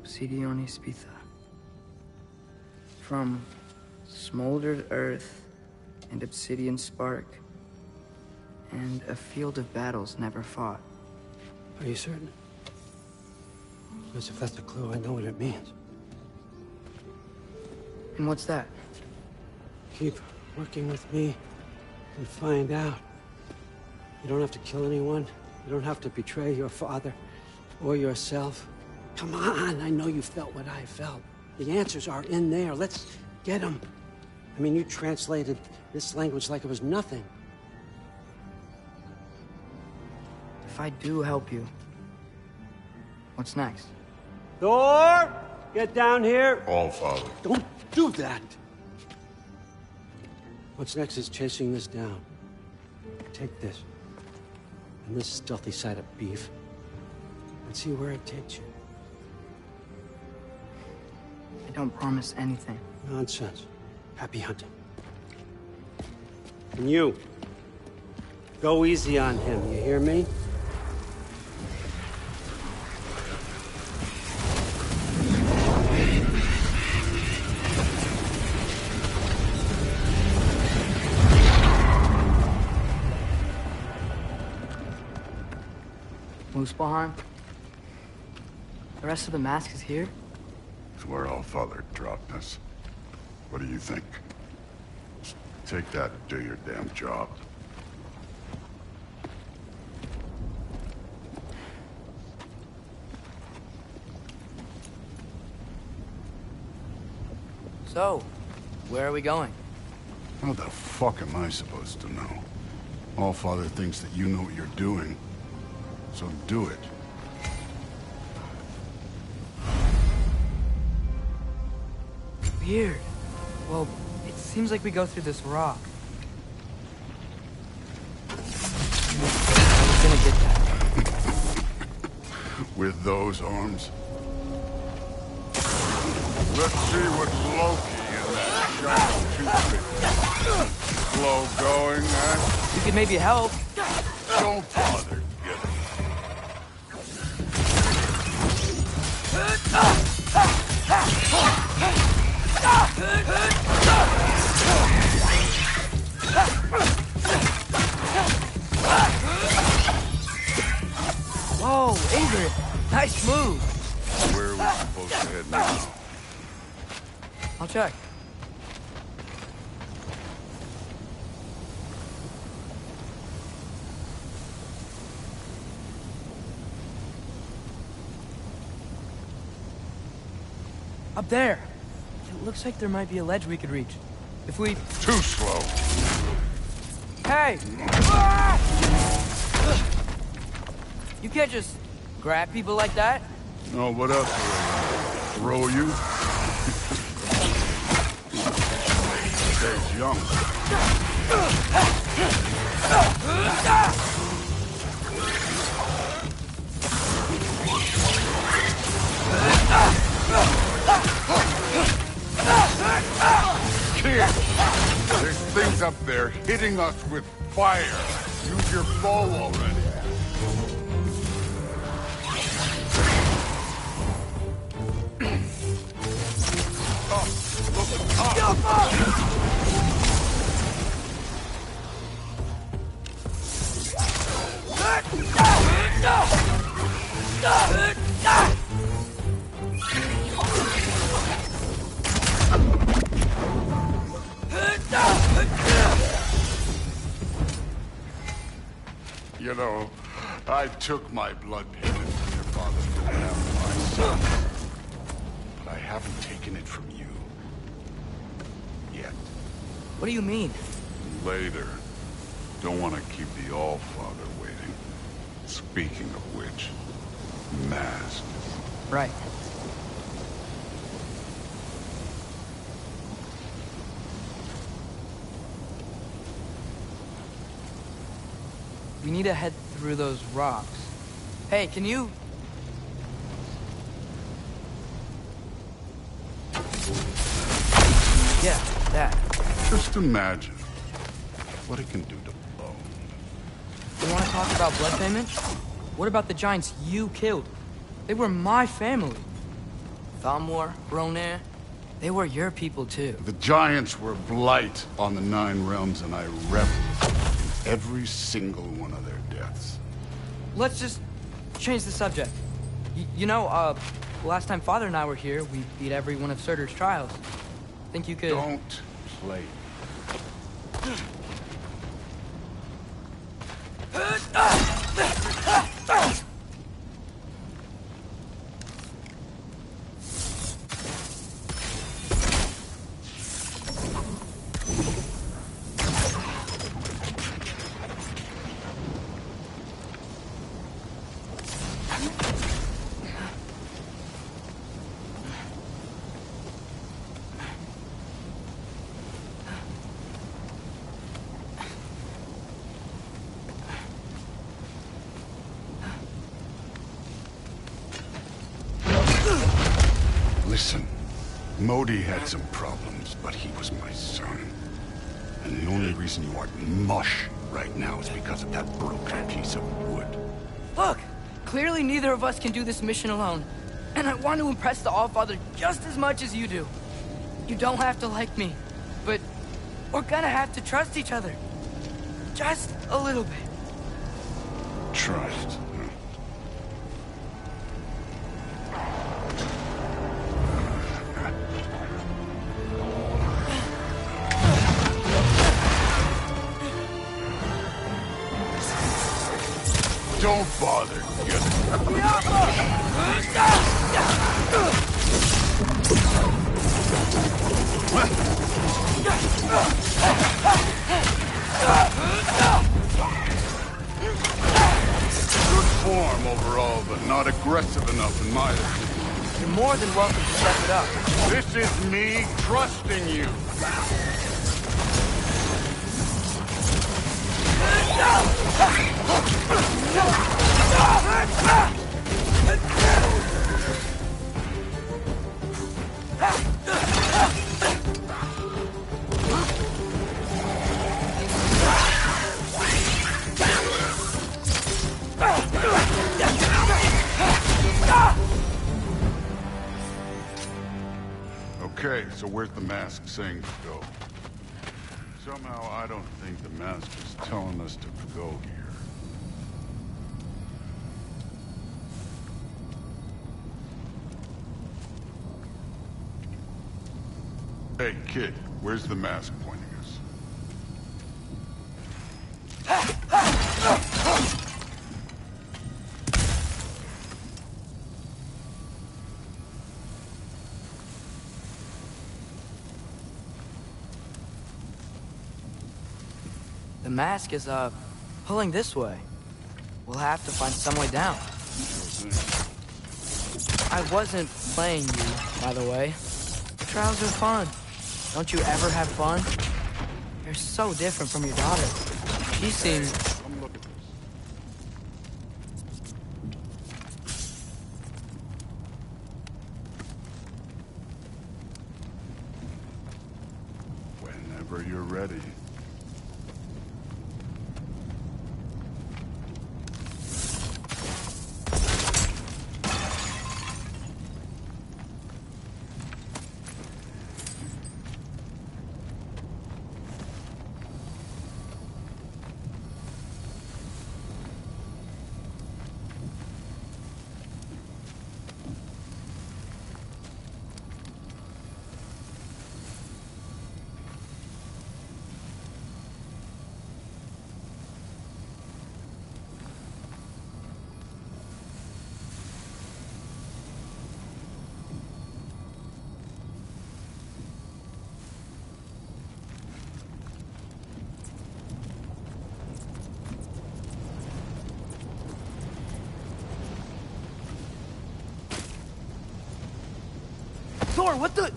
Obsidionis Pitha. From smoldered earth and obsidian spark, and a field of battles never fought. Are you certain? Because if that's a clue, I know what it means. And what's that? Keep working with me and find out. You don't have to kill anyone. You don't have to betray your father or yourself. Come on, I know you felt what I felt. The answers are in there. Let's get them. I mean, you translated this language like it was nothing. If I do help you, what's next? Thor! Get down here! All Father. Don't do that! What's next is chasing this down. Take this. And this stealthy side of beef. And see where it takes you. I don't promise anything. Nonsense. Happy hunting. And you. Go easy on him, you hear me? Muspelheim? The rest of the mask is here? It's where All Father dropped us. What do you think? Take that and do your damn job. So, where are we going? How the fuck am I supposed to know? All Father thinks that you know what you're doing. So do it. Weird. Well, it seems like we go through this rock. I was gonna get that. With those arms? Let's see what Loki and that giant toothpick. Slow going, eh? You could maybe help. Don't bother. Whoa, Adrian! Nice move! Where are we supposed to head now? I'll check. Up there! It looks like there might be a ledge we could reach. If we... Too slow! Hey! You can't just grab people like that. Oh, what else? Throw you? Stays young. Kid! There's things up there hitting us with fire. Use your bow already. You know, I took my blood payment from your father to have my son. But I haven't taken it from you. Yet. What do you mean? Later. Don't want to keep the All-Father waiting. Speaking of which, mask. Right. We need to head through those rocks. Hey, can you... Yeah, that. Just imagine what it can do to bone. You want to talk about blood payment? What about the giants you killed? They were my family. Thamur, Roner, they were your people too. The Giants were blight on the Nine Realms, and I reveled in every single one of their deaths. Let's just change the subject. Last time Father and I were here, we beat every one of Surtur's trials. Think you could... Don't play. Listen, Modi had some problems, but he was my son. And the only reason you aren't mush right now is because of that broken piece of wood. Look! Clearly neither of us can do this mission alone. And I want to impress the Allfather just as much as you do. You don't have to like me, but we're gonna have to trust each other. Just a little bit. Trust. Don't bother. Good form overall, but not aggressive enough in my opinion. You're more than welcome to step it up. This is me trusting you. Okay, so where's the mask saying to go? Somehow I don't think the mask is telling us to go here. Hey, kid, where's the mask pointing us? The mask is, pulling this way. We'll have to find some way down. I wasn't playing you, by the way. Trials are fun. Don't you ever have fun? You're so different from your daughter. She seems... Whenever you're ready. Thor, what the...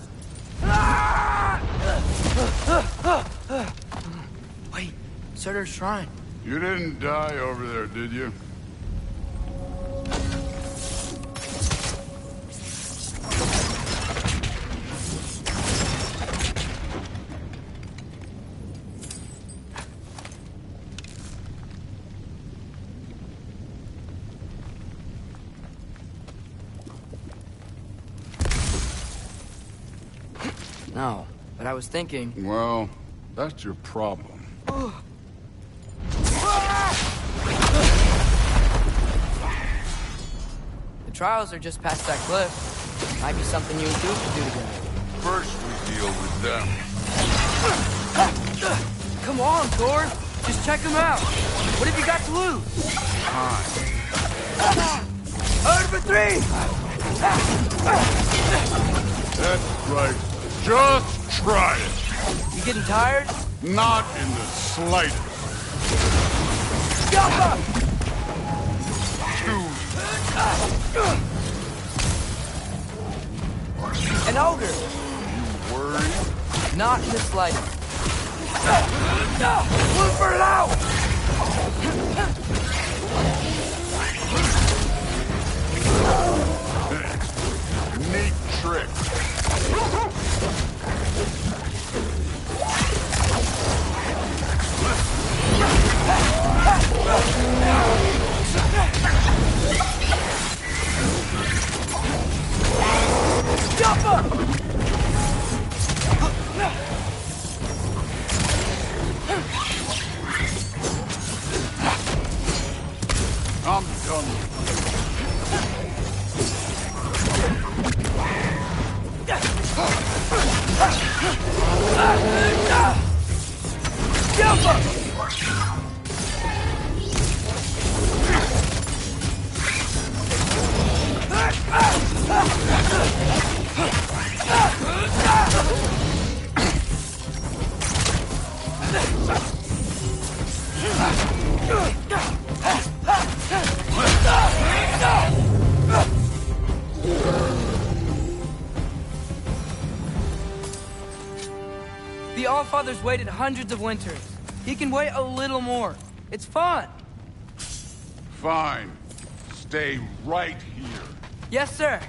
Wait, Surtur's shrine. You didn't die over there, did you? No, but I was thinking... Well, that's your problem. The trials are just past that cliff. Might be something you and Duke could do together. First, we deal with them. Come on, Thor! Just check them out! What have you got to lose? Time. Over for 3! That's right. Just try it. You getting tired? Not in the slightest. Jump up! An ogre! You worried? Not in the slightest. Look for it out! Neat trick. Jump up! I'm done with Jump up! The Allfather's waited hundreds of winters. He can wait a little more. It's fun. Fine. Stay right here. Yes, sir.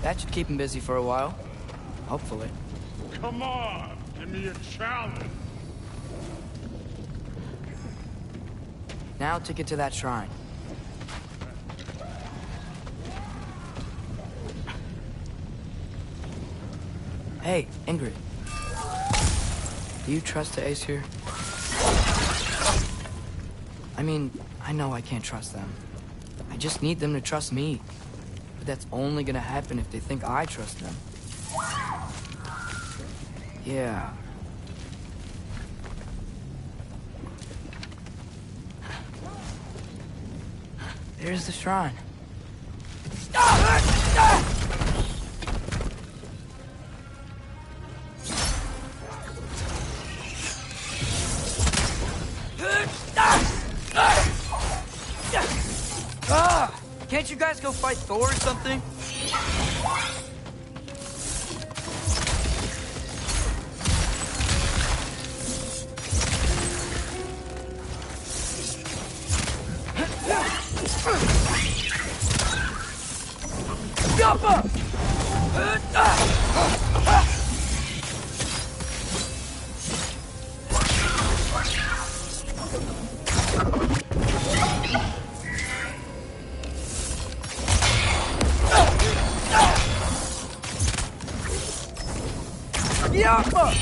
That should keep him busy for a while. Hopefully. Come on, give me a challenge. Now to get to that shrine. Hey, Ingrid. Do you trust the Aesir? I mean, I know I can't trust them. I just need them to trust me. But that's only gonna happen if they think I trust them. Yeah. There's the shrine. Can't you guys go fight Thor or something? Jump up! Yappa!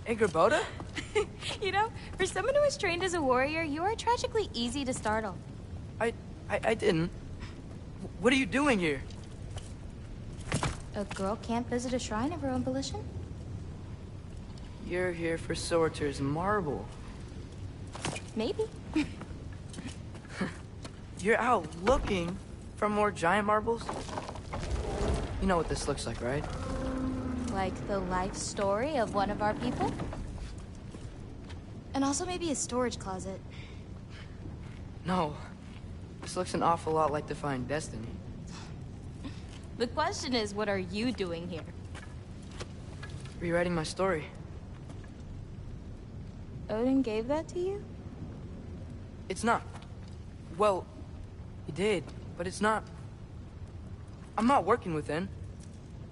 Ingrid? You know, for someone who is trained as a warrior, you are tragically easy to startle. I didn't. What are you doing here? A girl can't visit a shrine of her own volition? You're here for Sorter's marble. Maybe. You're out looking for more giant marbles? You know what this looks like, right? Like the life story of one of our people? And also maybe a storage closet. No. This looks an awful lot like Defying Destiny. The question is, what are you doing here? Rewriting my story. Odin gave that to you? It's not. Well, he did, but it's not. I'm not working with him.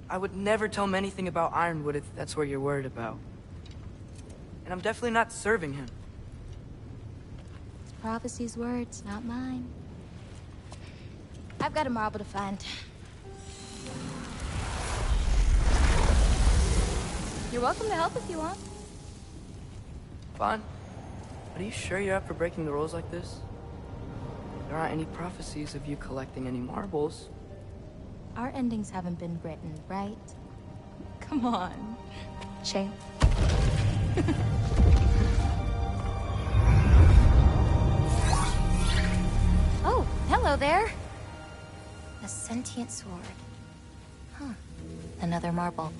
I would never tell him anything about Ironwood if that's what you're worried about. And I'm definitely not serving him. It's Prophecy's words, not mine. I've got a marble to find. You're welcome to help if you want. Fine. But are you sure you're up for breaking the rules like this? There aren't any prophecies of you collecting any marbles. Our endings haven't been written, right? Come on, champ. Oh, hello there. A sentient sword. Huh. Another marble.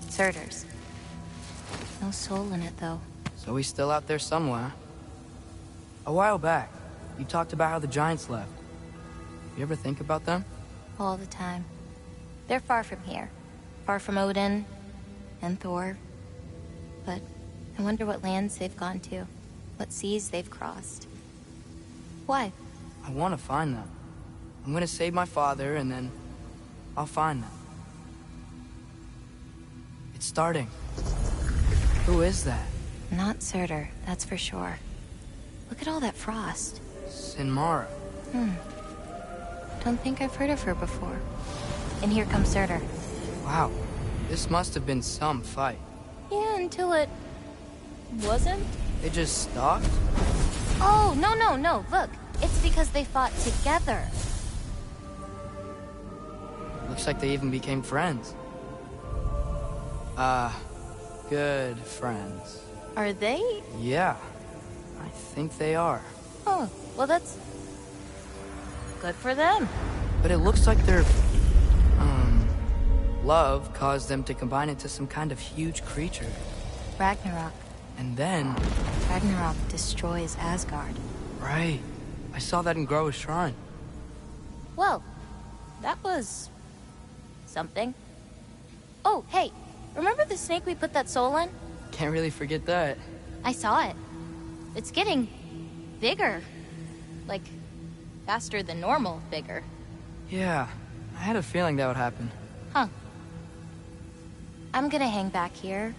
Surtur's. No soul in it, though. So he's still out there somewhere. A while back, you talked about how the giants left. You ever think about them? All the time. They're far from here. Far from Odin and Thor. But I wonder what lands they've gone to. What seas they've crossed. Why? I want to find them. I'm gonna save my father, and then I'll find them. It's starting. Who is that? Not Surtur, that's for sure. Look at all that frost. Sinmara. Don't think I've heard of her before. And here comes Surtur. Wow. This must have been some fight. Yeah, until it... wasn't? They just stopped? Oh, no. Look, it's because they fought together. Looks like they even became friends. Good friends. Are they? Yeah, I think they are. Oh, well that's... good for them. But it looks like their... love caused them to combine into some kind of huge creature. Ragnarok. And then... Ragnarok destroys Asgard. Right. I saw that in Groa's shrine. Well, that was... something. Oh, hey, remember the snake we put that soul in? Can't really forget that. I saw it. It's getting... bigger. Like, faster than normal bigger. Yeah, I had a feeling that would happen. Huh. I'm gonna hang back here.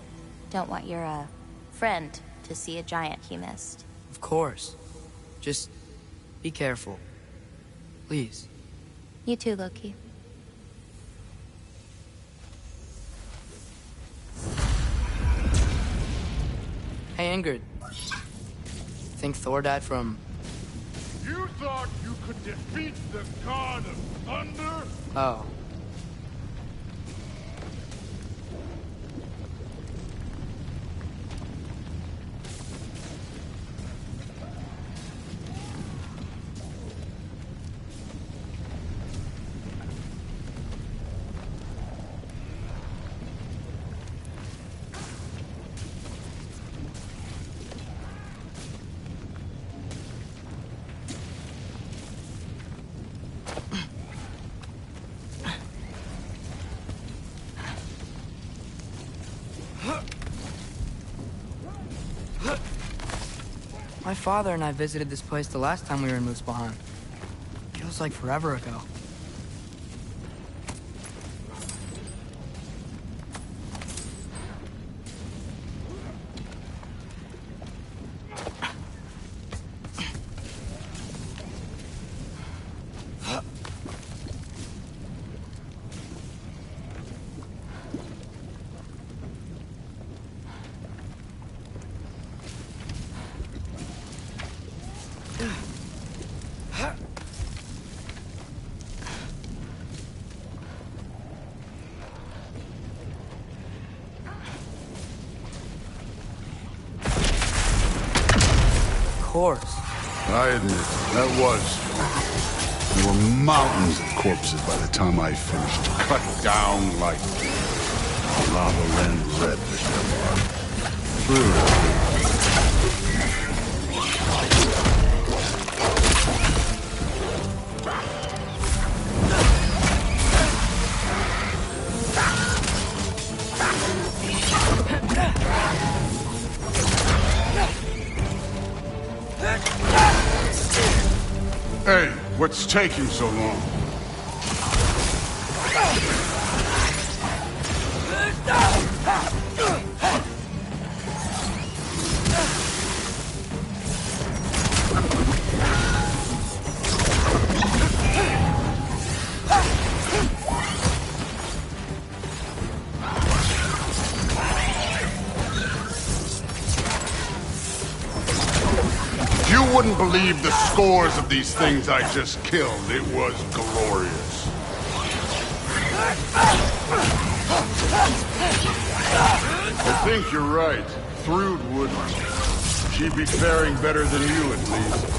Don't want your, friend to see a giant he missed. Of course. Just be careful. Please. You too, Loki. Hey, Ingrid. Think Thor died from... You thought you could defeat the god of thunder? Oh. My father and I visited this place the last time we were in Muspelheim. Feels like forever ago. course. I admit, that was fun. There were mountains of corpses by the time I finished. Cut down like lava ran red with their blood. Hey, what's taking so long? You wouldn't believe the scores of these things I just killed. It was glorious. I think you're right. Thrud wouldn't. She'd be faring better than you, at least.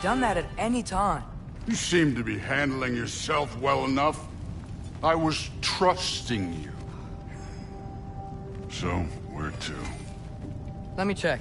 Done that at any time. You seem to be handling yourself well enough. I was trusting you. So, where to? Let me check.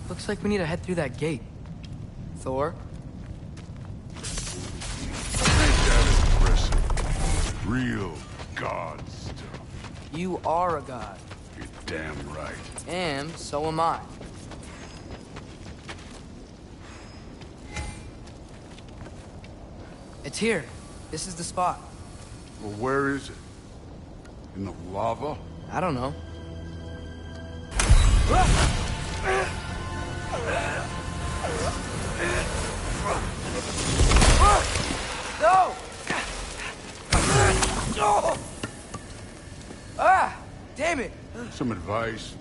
Looks like we need to head through that gate. Thor? Ain't that impressive? Real god stuff. You are a god. You're damn right. And so am I. It's here. This is the spot. Well, where is it? In the lava? I don't know. No! Ah! Damn it! Some advice.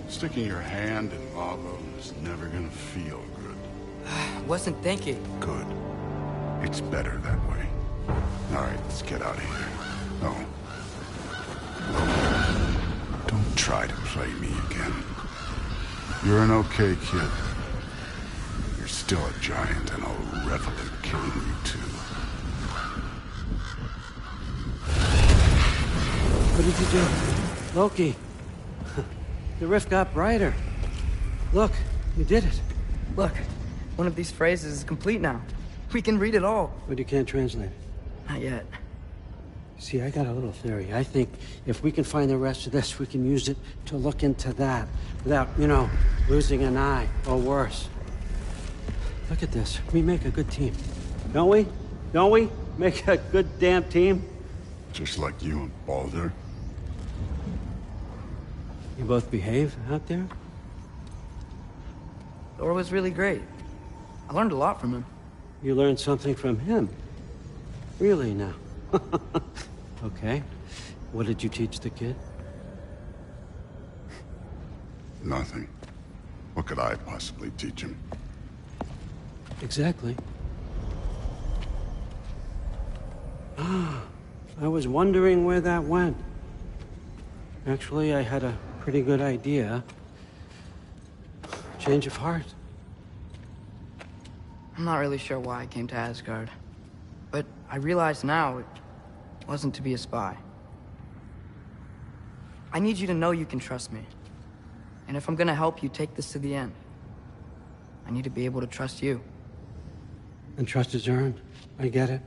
Sticking your hand in lava is never gonna feel good. Wasn't thinking. Good. It's better that way. All right, let's get out of here. Oh. Don't try to play me again. You're an okay kid. You're still a giant, and I'll revel in killing you too. What did you do? Loki. The rift got brighter. Look, you did it. Look, one of these phrases is complete now. We can read it all. But you can't translate it. Not yet. See, I got a little theory. I think if we can find the rest of this, we can use it to look into that without, you know, losing an eye or worse. Look at this. We make a good team. Don't we? Don't we? Make a good damn team? Just like you and Baldur. You both behave out there? Thor was really great. I learned a lot from him. You learned something from him? Really now? Okay. What did you teach the kid? Nothing. What could I possibly teach him? Exactly. I was wondering where that went. Actually, I had a pretty good idea. Change of heart. I'm not really sure why I came to Asgard. But I realize now it wasn't to be a spy. I need you to know you can trust me. And if I'm gonna help you take this to the end, I need to be able to trust you. And trust is earned. I get it.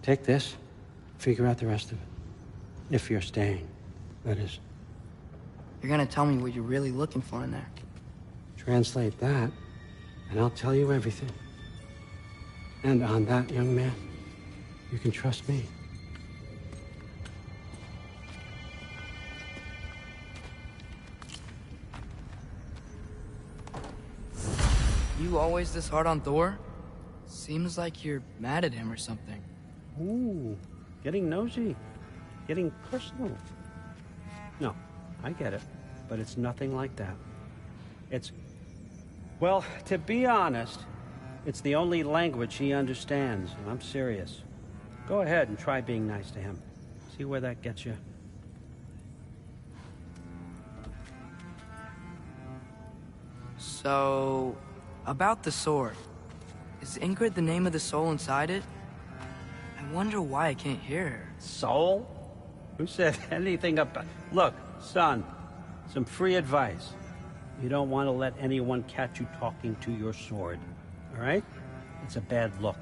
Take this, figure out the rest of it. If you're staying, that is. You're gonna tell me what you're really looking for in there. Translate that, and I'll tell you everything. And on that, young man, you can trust me. You always this hard on Thor? Seems like you're mad at him or something. Ooh, getting nosy. Getting personal. No, I get it. But it's nothing like that. It's... Well, to be honest, it's the only language he understands, and I'm serious. Go ahead and try being nice to him. See where that gets you. So, about the sword. Is Ingrid the name of the soul inside it? I wonder why I can't hear her. Soul? Who said anything about... Look, son, some free advice. You don't want to let anyone catch you talking to your sword, all right? It's a bad look.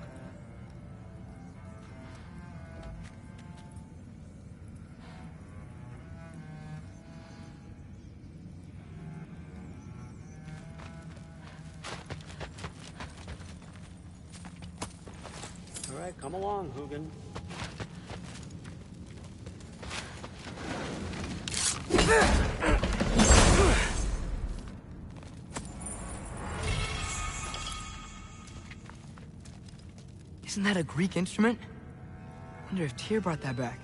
All right, come along, Hugin. Isn't that a Greek instrument? Wonder if Tyr brought that back.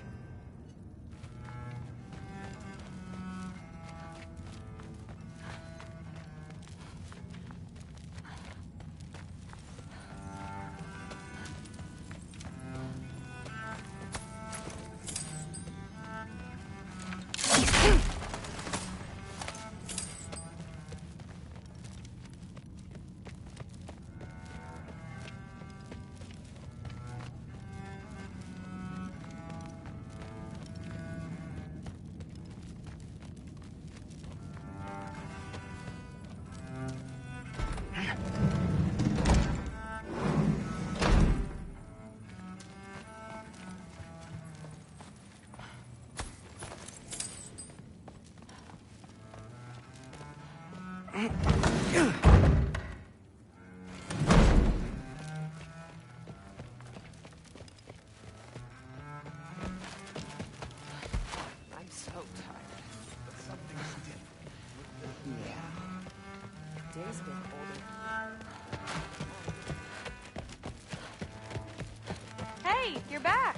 Hey, you're back.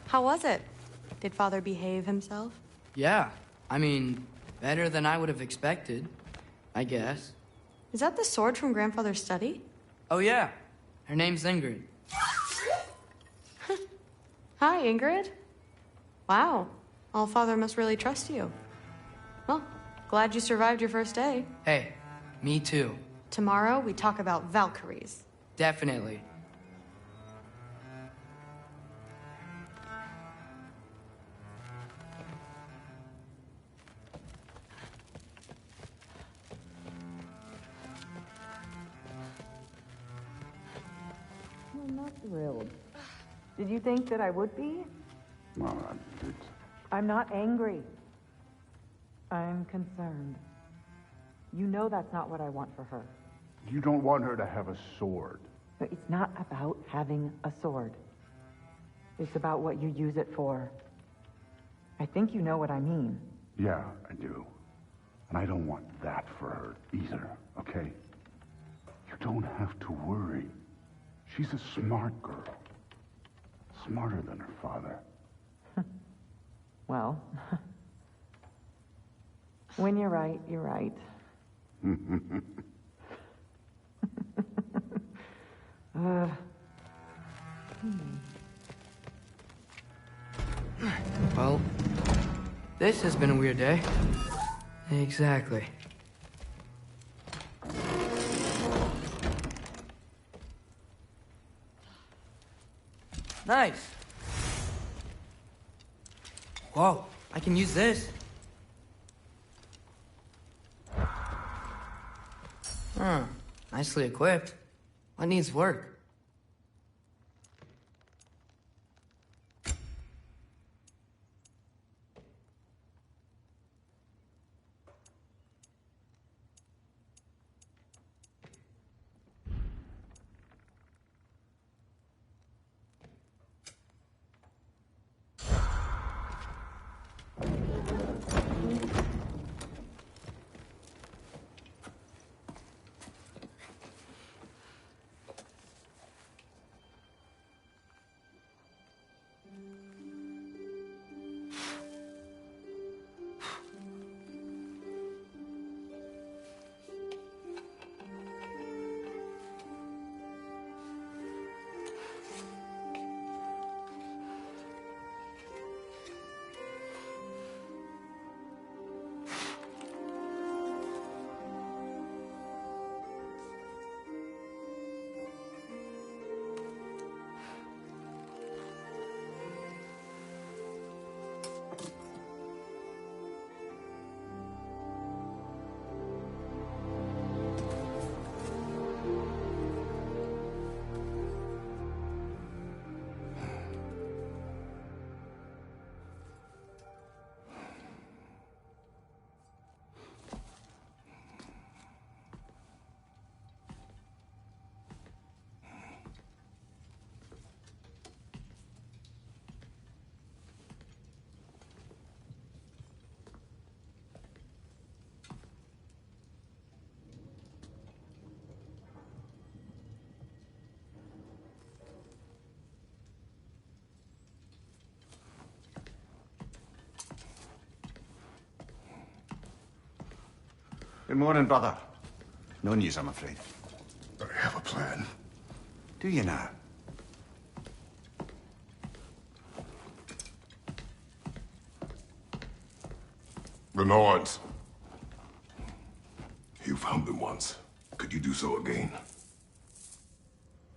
How was it? Did Father behave himself? Yeah, I mean, better than I would have expected, I guess. Is that the sword from Grandfather's study? Oh yeah, her name's Ingrid. Hi, Ingrid. Wow, Allfather must really trust you. Well, glad you survived your first day. Hey, me too. Tomorrow, we talk about Valkyries. Definitely. I'm not thrilled. Did you think that I would be? Well, I'm not angry. I'm concerned. You know that's not what I want for her. you don't want her to have a sword. But it's not about having a sword. It's about what you use it for. I think you know what I mean. Yeah, I do. And I don't want that for her either, okay? You don't have to worry. She's a smart girl. Smarter than her father. Well, when you're right, you're right. Well, this has been a weird day. Exactly. Nice. Whoa, I can use this. Nicely equipped. What needs work? Good morning, brother. No news, I'm afraid. I have a plan. Do you now? The Norns. You found them once. Could you do so again?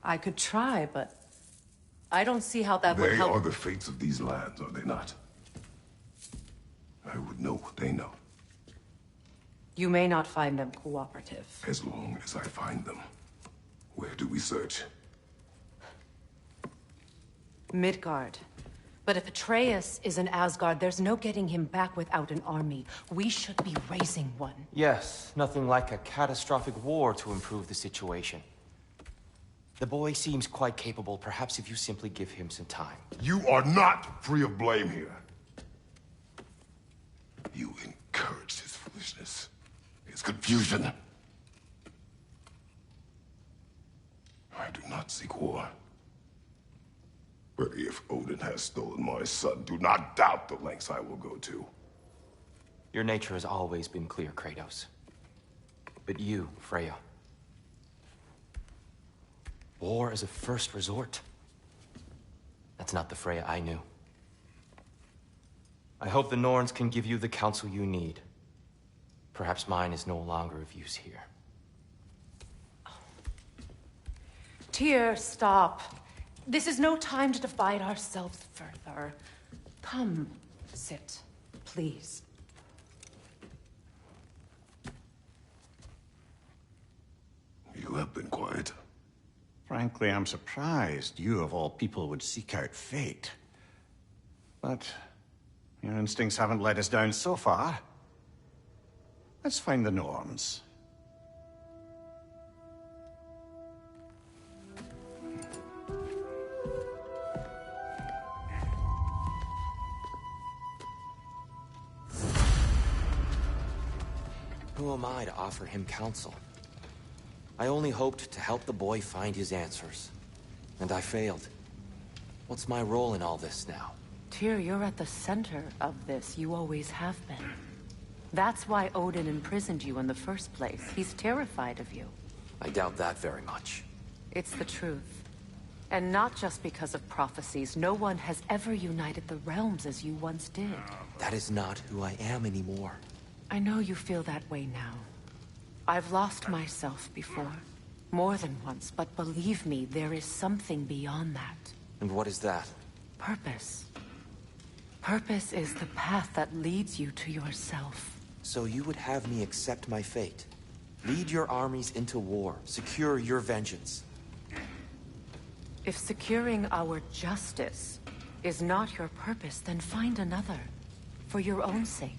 I could try, but I don't see how that would help. They are the fates of these lands, are they not? I would know what they know. You may not find them cooperative. As long as I find them. Where do we search? Midgard. But if Atreus is in Asgard, there's no getting him back without an army. We should be raising one. Yes, nothing like a catastrophic war to improve the situation. The boy seems quite capable, perhaps if you simply give him some time. You are not free of blame here. You encouraged his foolishness, his confusion. I do not seek war. But if Odin has stolen my son, do not doubt the lengths I will go to. Your nature has always been clear, Kratos. But you, Freya. War is a first resort. That's not the Freya I knew. I hope the Norns can give you the counsel you need. Perhaps mine is no longer of use here. Tyr, stop. This is no time to divide ourselves further. Come, sit, please. You have been quiet. Frankly, I'm surprised you, of all people, would seek out fate. But your instincts haven't led us down so far. Let's find the Norns. Who am I to offer him counsel? I only hoped to help the boy find his answers. And I failed. What's my role in all this now? Tyr, you're at the center of this. You always have been. That's why Odin imprisoned you in the first place. He's terrified of you. I doubt that very much. It's the truth. And not just because of prophecies. No one has ever united the realms as you once did. That is not who I am anymore. I know you feel that way now. I've lost myself before. More than once, but believe me, there is something beyond that. And what is that? Purpose. Purpose is the path that leads you to yourself. So you would have me accept my fate? Lead your armies into war, secure your vengeance. If securing our justice is not your purpose, then find another. For your own sake.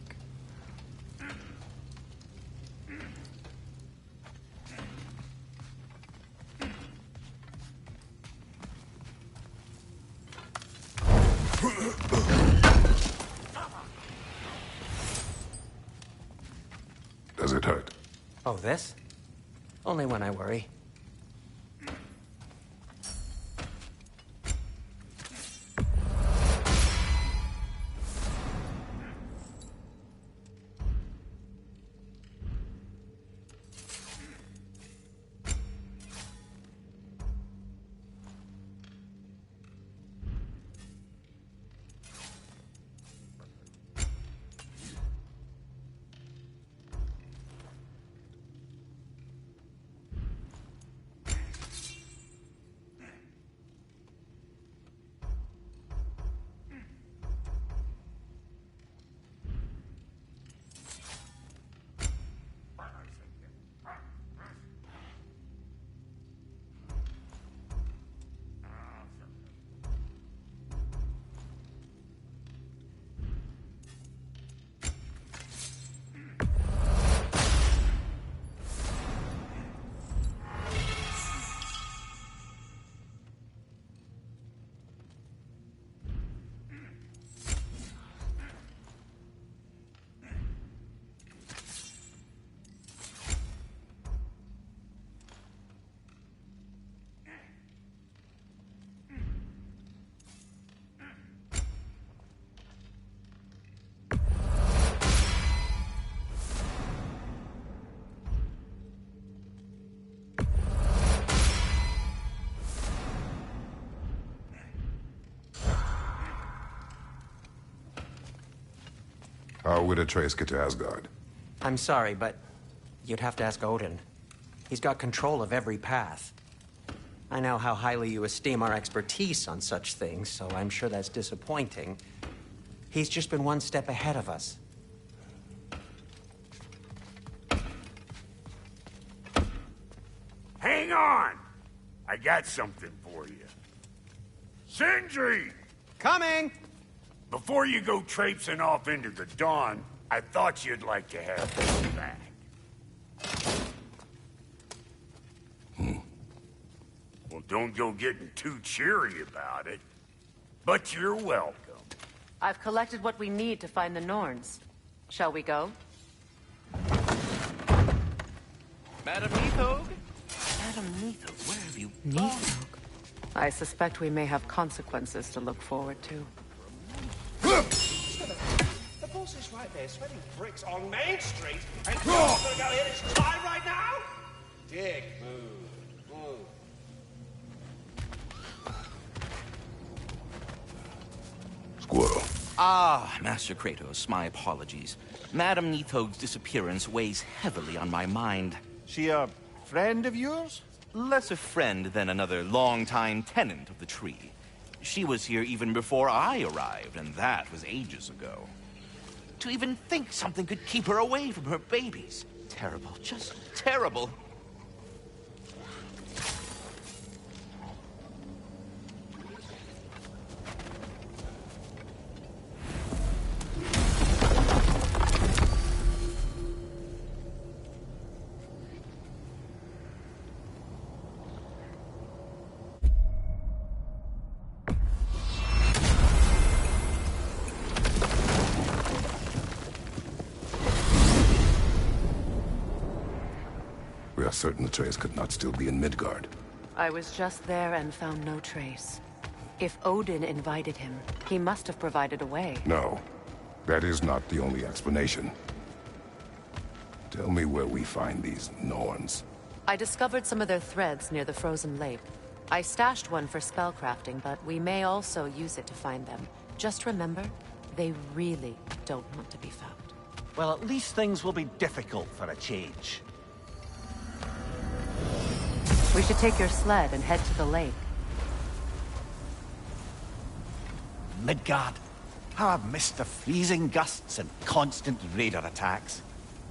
Does it hurt? Oh, this? Only when I worry. How would Atreus get to Asgard? I'm sorry, but you'd have to ask Odin. He's got control of every path. I know how highly you esteem our expertise on such things, so I'm sure that's disappointing. He's just been one step ahead of us. Hang on! I got something for you. Sindri! Coming! Before you go traipsing off into the dawn, I thought you'd like to have this back. Well, don't go getting too cheery about it. But you're welcome. I've collected what we need to find the Norns. Shall we go? Madam Neathog? Madam Neathog, where have you gone? Neathog? I suspect we may have consequences to look forward to. The boss is right there, sweating bricks on Main Street, and you're gonna go hit his tie right now? Dick, move. Squirrel. Ah, Master Kratos, my apologies. Madam Neathog's disappearance weighs heavily on my mind. She a friend of yours? Less a friend than another longtime tenant of the tree. She was here even before I arrived, and that was ages ago. To even think something could keep her away from her babies. Terrible, just terrible. We are certain Atreus could not still be in Midgard. I was just there and found no trace. If Odin invited him, he must have provided a way. No, that is not the only explanation. Tell me where we find these Norns. I discovered some of their threads near the frozen lake. I stashed one for spellcrafting, but we may also use it to find them. Just remember, they really don't want to be found. Well, at least things will be difficult for a change. We should take your sled and head to the lake. Midgard. How I've missed the freezing gusts and constant raider attacks.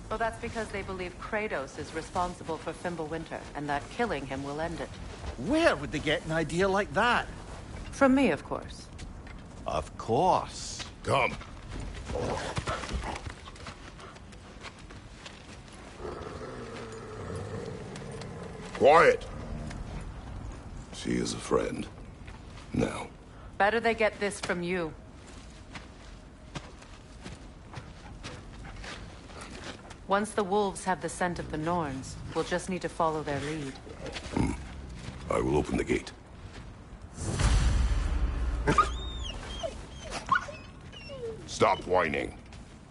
Well, that's because they believe Kratos is responsible for Fimbulwinter, and that killing him will end it. Where would they get an idea like that? From me, of course. Of course. Come. Quiet. She is a friend. Now. Better they get this from you. Once the wolves have the scent of the Norns, we'll just need to follow their lead. I will open the gate. Stop whining.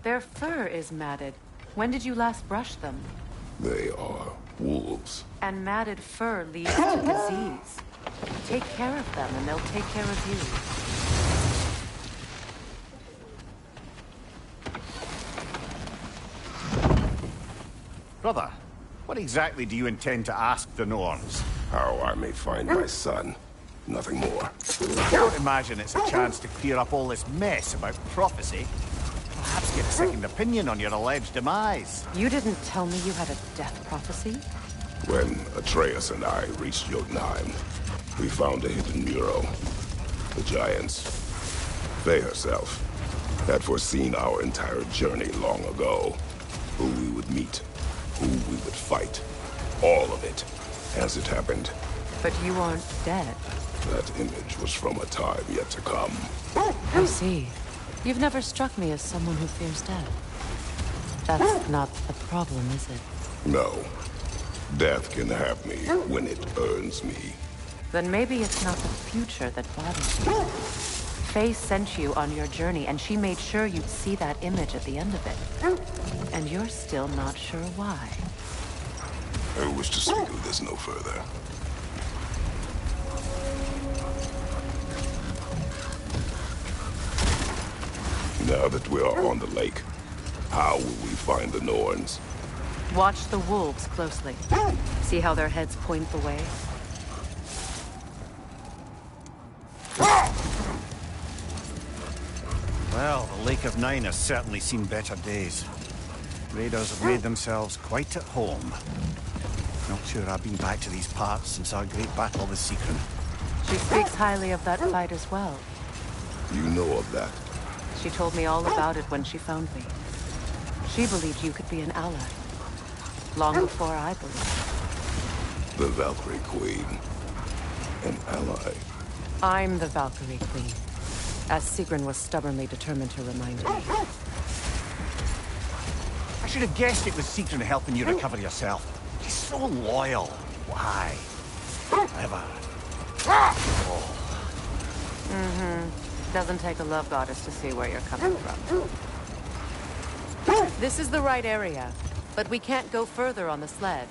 Their fur is matted. When did you last brush them? They are wolves. And matted fur leads to disease. Take care of them, and they'll take care of you. Brother, what exactly do you intend to ask the Norns? How I may find my son. Nothing more. I don't imagine it's a chance to clear up all this mess about prophecy. Perhaps get a second opinion on your alleged demise. You didn't tell me you had a death prophecy? When Atreus and I reached Jotunheim, we found a hidden mural. The giants, Faye herself, had foreseen our entire journey long ago. Who we would meet, who we would fight. All of it, as it happened. But you aren't dead. That image was from a time yet to come. I see. You've never struck me as someone who fears death. That's not the problem, is it? No. Death can have me when it earns me. Then maybe it's not the future that bothers you. Faye sent you on your journey, and she made sure you'd see that image at the end of it. And you're still not sure why. I wish to speak of this no further. Now that we are on the lake, how will we find the Norns? Watch the wolves closely. See how their heads point the way? Well, the Lake of Nine has certainly seen better days. Raiders have made themselves quite at home. Not sure I've been back to these parts since our great battle with Seacron. She speaks highly of that fight as well. You know of that? She told me all about it when she found me. She believed you could be an ally. Long before I believed. The Valkyrie Queen. An ally. I'm the Valkyrie Queen. As Sigrun was stubbornly determined to remind me. I should have guessed it was Seacron helping you recover yourself. He's so loyal. Why? Ever. Doesn't take a love goddess to see where you're coming from. This is the right area, but we can't go further on the sled.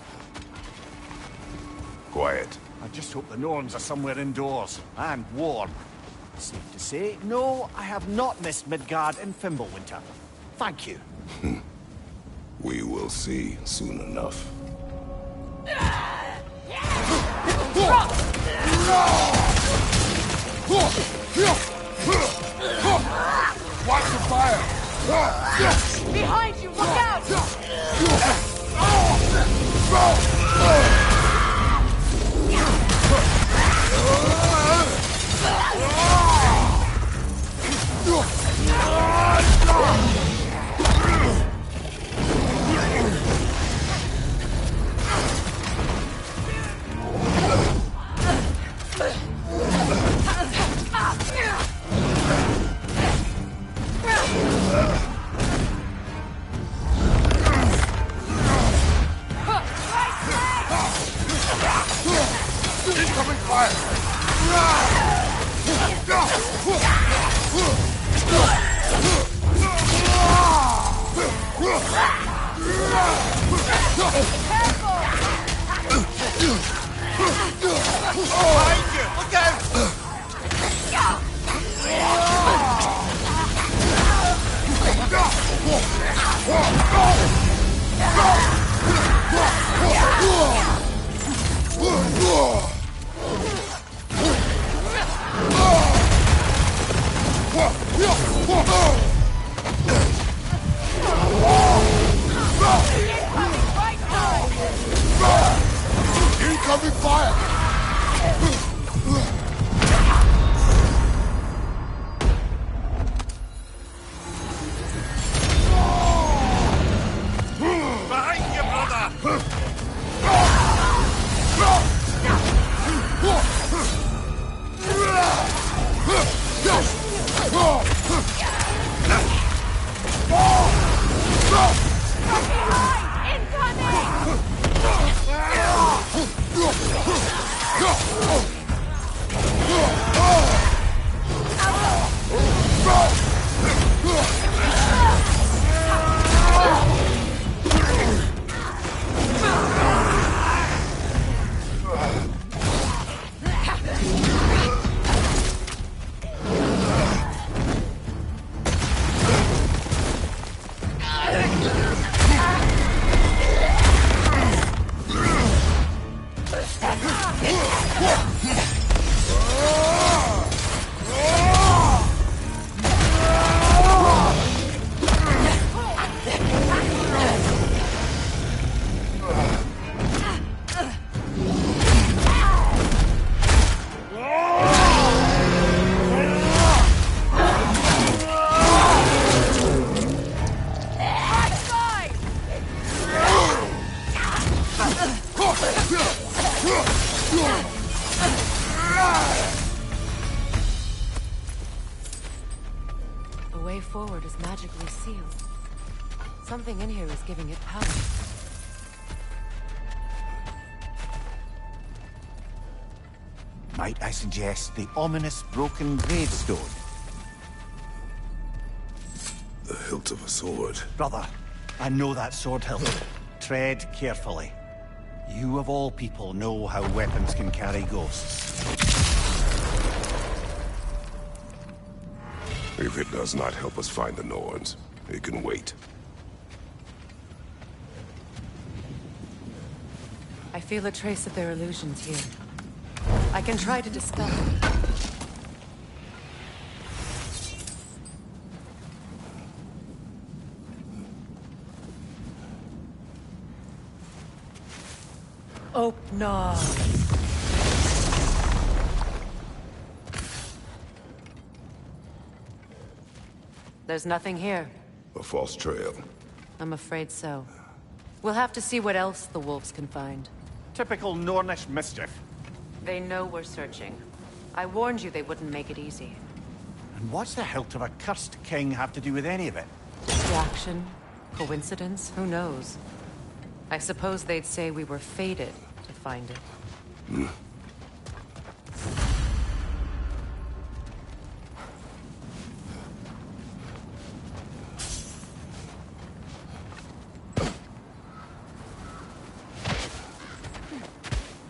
Quiet. I just hope the Norns are somewhere indoors, and warm. Safe to say, no, I have not missed Midgard in Fimbulwinter. Thank you. We will see soon enough. Watch the fire! Behind you! Look out! Incoming fire! Careful! Open fire! Behind you, brother! The way forward is magically sealed. Something in here is giving it power. Might I suggest the ominous broken gravestone? The hilt of a sword. Brother, I know that sword hilt. Tread carefully. You of all people know how weapons can carry ghosts. If it does not help us find the Norns, it can wait. I feel a trace of their illusions here. I can try to dispel them. Oh, no. There's nothing here. A false trail. I'm afraid so. We'll have to see what else the wolves can find. Typical Nornish mischief. They know we're searching. I warned you they wouldn't make it easy. And what's the hilt of a cursed king have to do with any of it? Distraction? Coincidence? Who knows? I suppose they'd say we were fated to find it.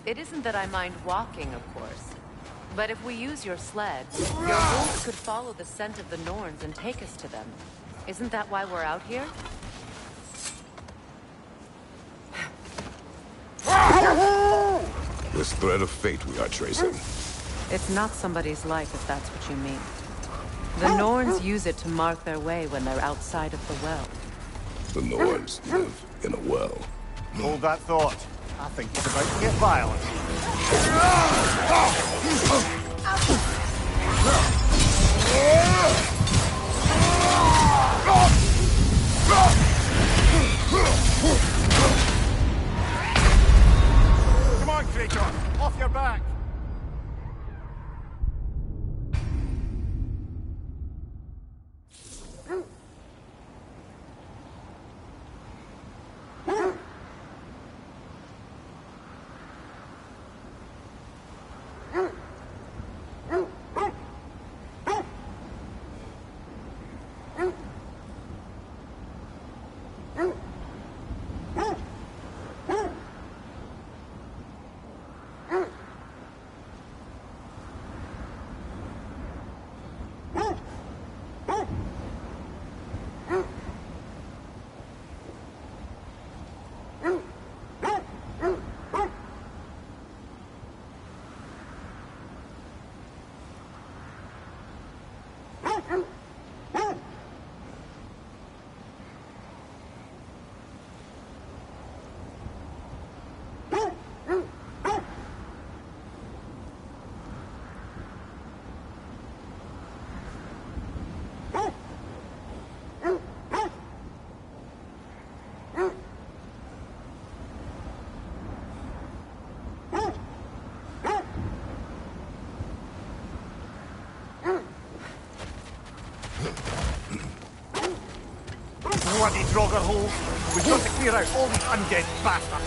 It isn't that I mind walking, of course. But if we use your sled, your wolves could follow the scent of the Norns and take us to them. Isn't that why we're out here? This thread of fate we are tracing. It's not somebody's life, if that's what you mean. The Norns use it to mark their way when they're outside of the well. The Norns live in a well. Hold that thought. I think it's about to get violent. Come on, Kratos! Off your back! bloody Draugr hole. We've got to clear out all these undead bastards.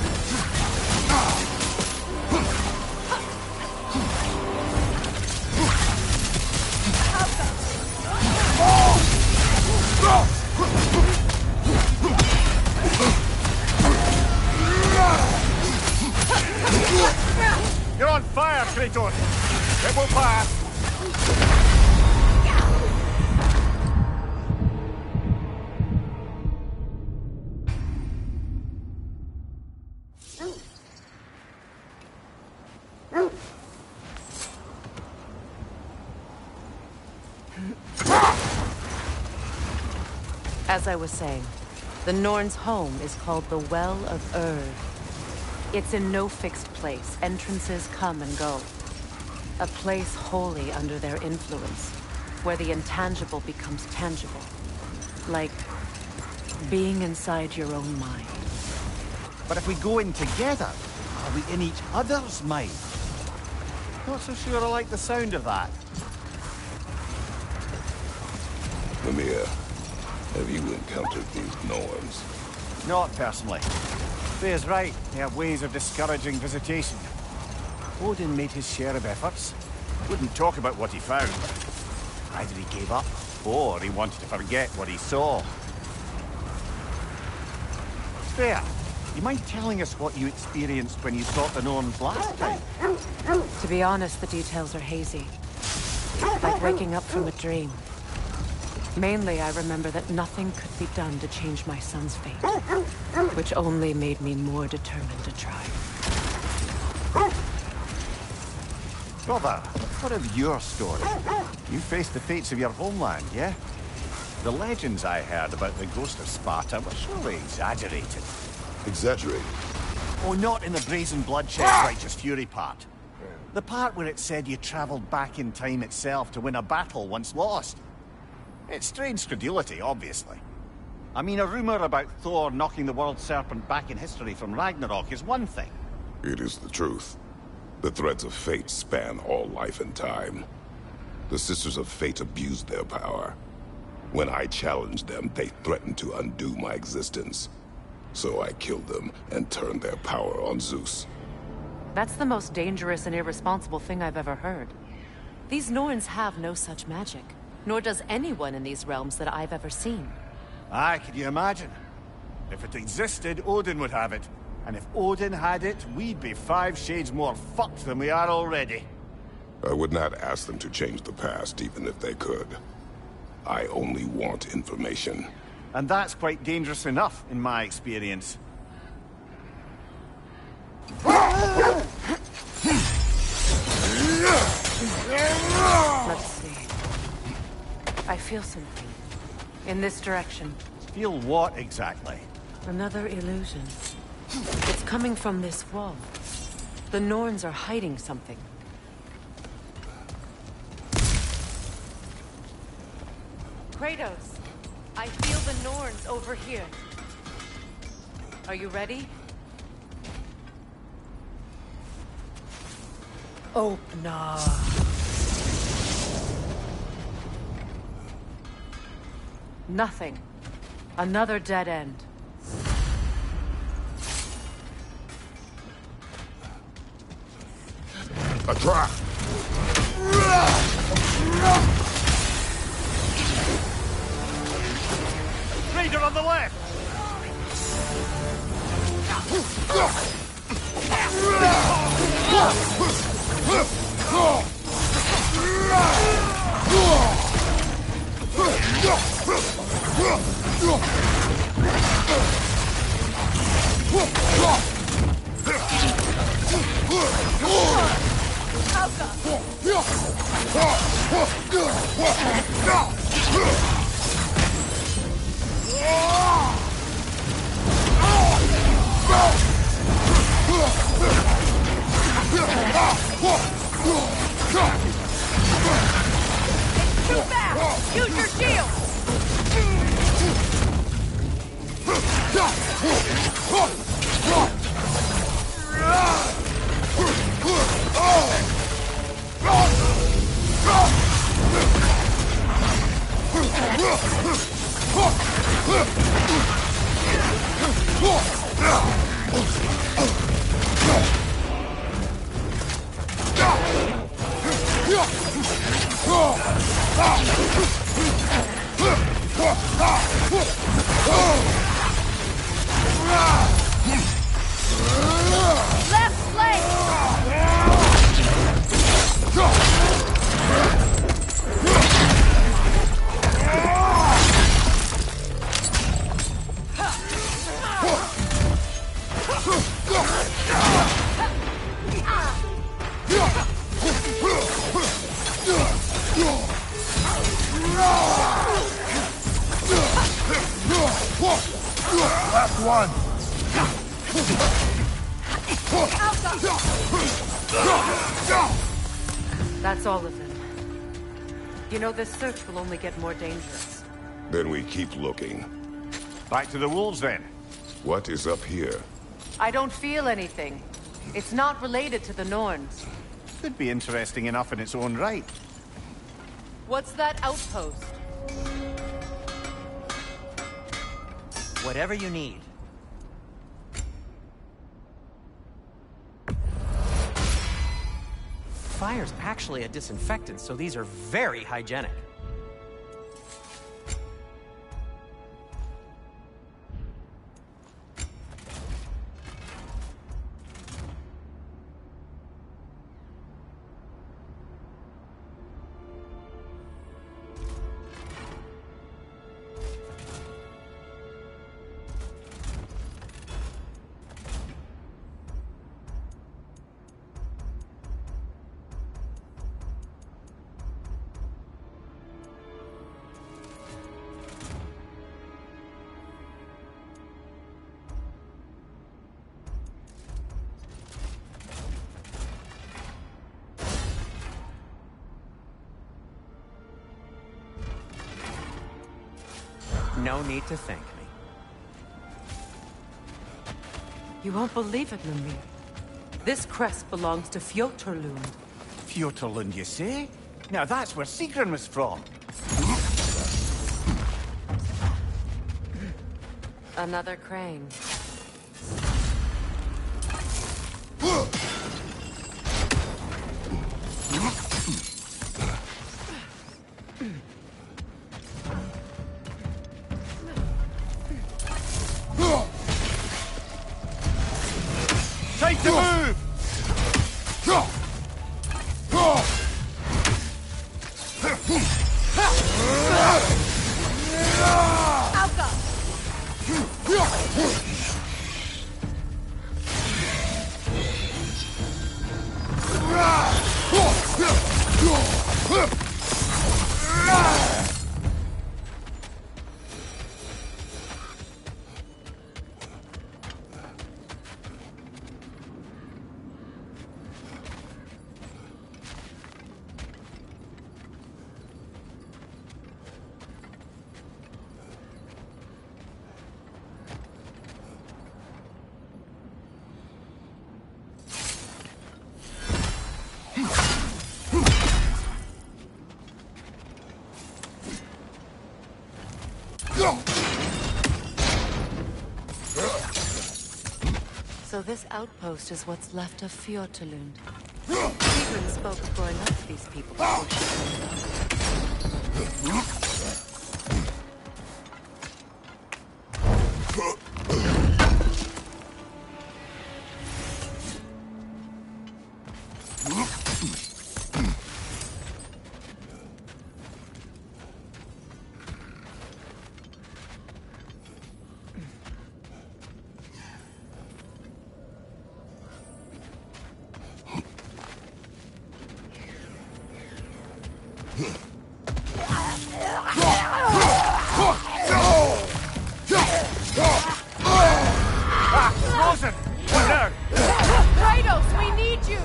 You're on fire, Kratos! It will pass! As I was saying, the Norns' home is called the Well of Urd. It's in no fixed place. Entrances come and go. A place wholly under their influence, where the intangible becomes tangible. Like being inside your own mind. But if we go in together, are we in each other's mind? Not so sure I like the sound of that. Mimir, have you encountered these Norns? Not personally. Freya's right. They have ways of discouraging visitation. Odin made his share of efforts. Wouldn't talk about what he found. Either he gave up, or he wanted to forget what he saw. Freya, you mind telling us what you experienced when you fought the Norns last time? To be honest, the details are hazy. Like waking up from a dream. Mainly, I remember that nothing could be done to change my son's fate, which only made me more determined to try. Brother, what of your story? You faced the fates of your homeland, yeah? The legends I heard about the ghost of Sparta were surely exaggerated. Exaggerated? Oh, not in the brazen bloodshed righteous fury part. The part where it said you traveled back in time itself to win a battle once lost. It's strange credulity, obviously. I mean, a rumor about Thor knocking the world serpent back in history from Ragnarok is one thing. It is the truth. The threads of fate span all life and time. The Sisters of Fate abused their power. When I challenged them, they threatened to undo my existence. So I killed them and turned their power on Zeus. That's the most dangerous and irresponsible thing I've ever heard. These Norns have no such magic. Nor does anyone in these realms that I've ever seen. Aye, can you imagine? If it existed, Odin would have it. And if Odin had it, we'd be 5 shades more fucked than we are already. I would not ask them to change the past, even if they could. I only want information. And that's quite dangerous enough, in my experience. Let's see. I feel something. In this direction. Feel what, exactly? Another illusion. It's coming from this wall. The Norns are hiding something. Kratos! I feel the Norns over here. Are you ready? Open up. Nothing. Another dead end. A trap! Raider on the left! Too fast! Use your shield! Left leg! Last one. That's all of them. You know, this search will only get more dangerous. Then we keep looking. Back to the wolves, then. What is up here? I don't feel anything. It's not related to the Norns. Could be interesting enough in its own right. What's that outpost? Whatever you need. Fire's actually a disinfectant, so these are very hygienic. No need to thank me. You won't believe it, Mimir. This crest belongs to Fjotorlund. Fjotorlund, you say? Now that's where Sigrun was from. Another crane. Time to move! So this outpost is what's left of Fjotorlund. Sigrun spoke of going up to these people before she joined up. Kratos, we need you!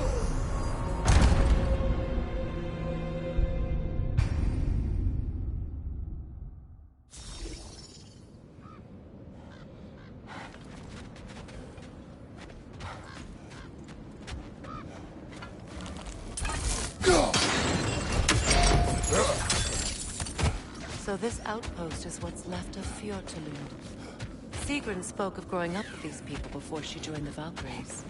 So this outpost is what's left of Fjotorlund. Sigrun spoke of growing up with these people before she joined the Valkyries.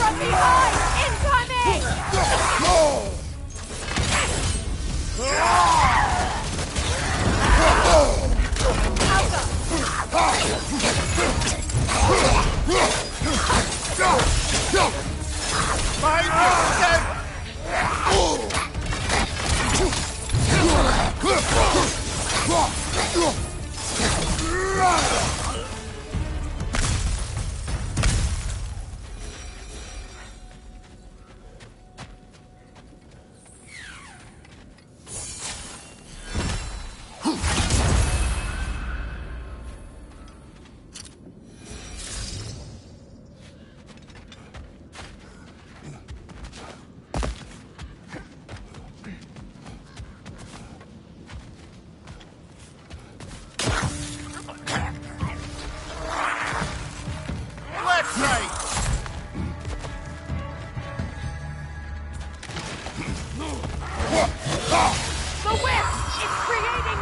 From behind! Incoming! The whip! It's creating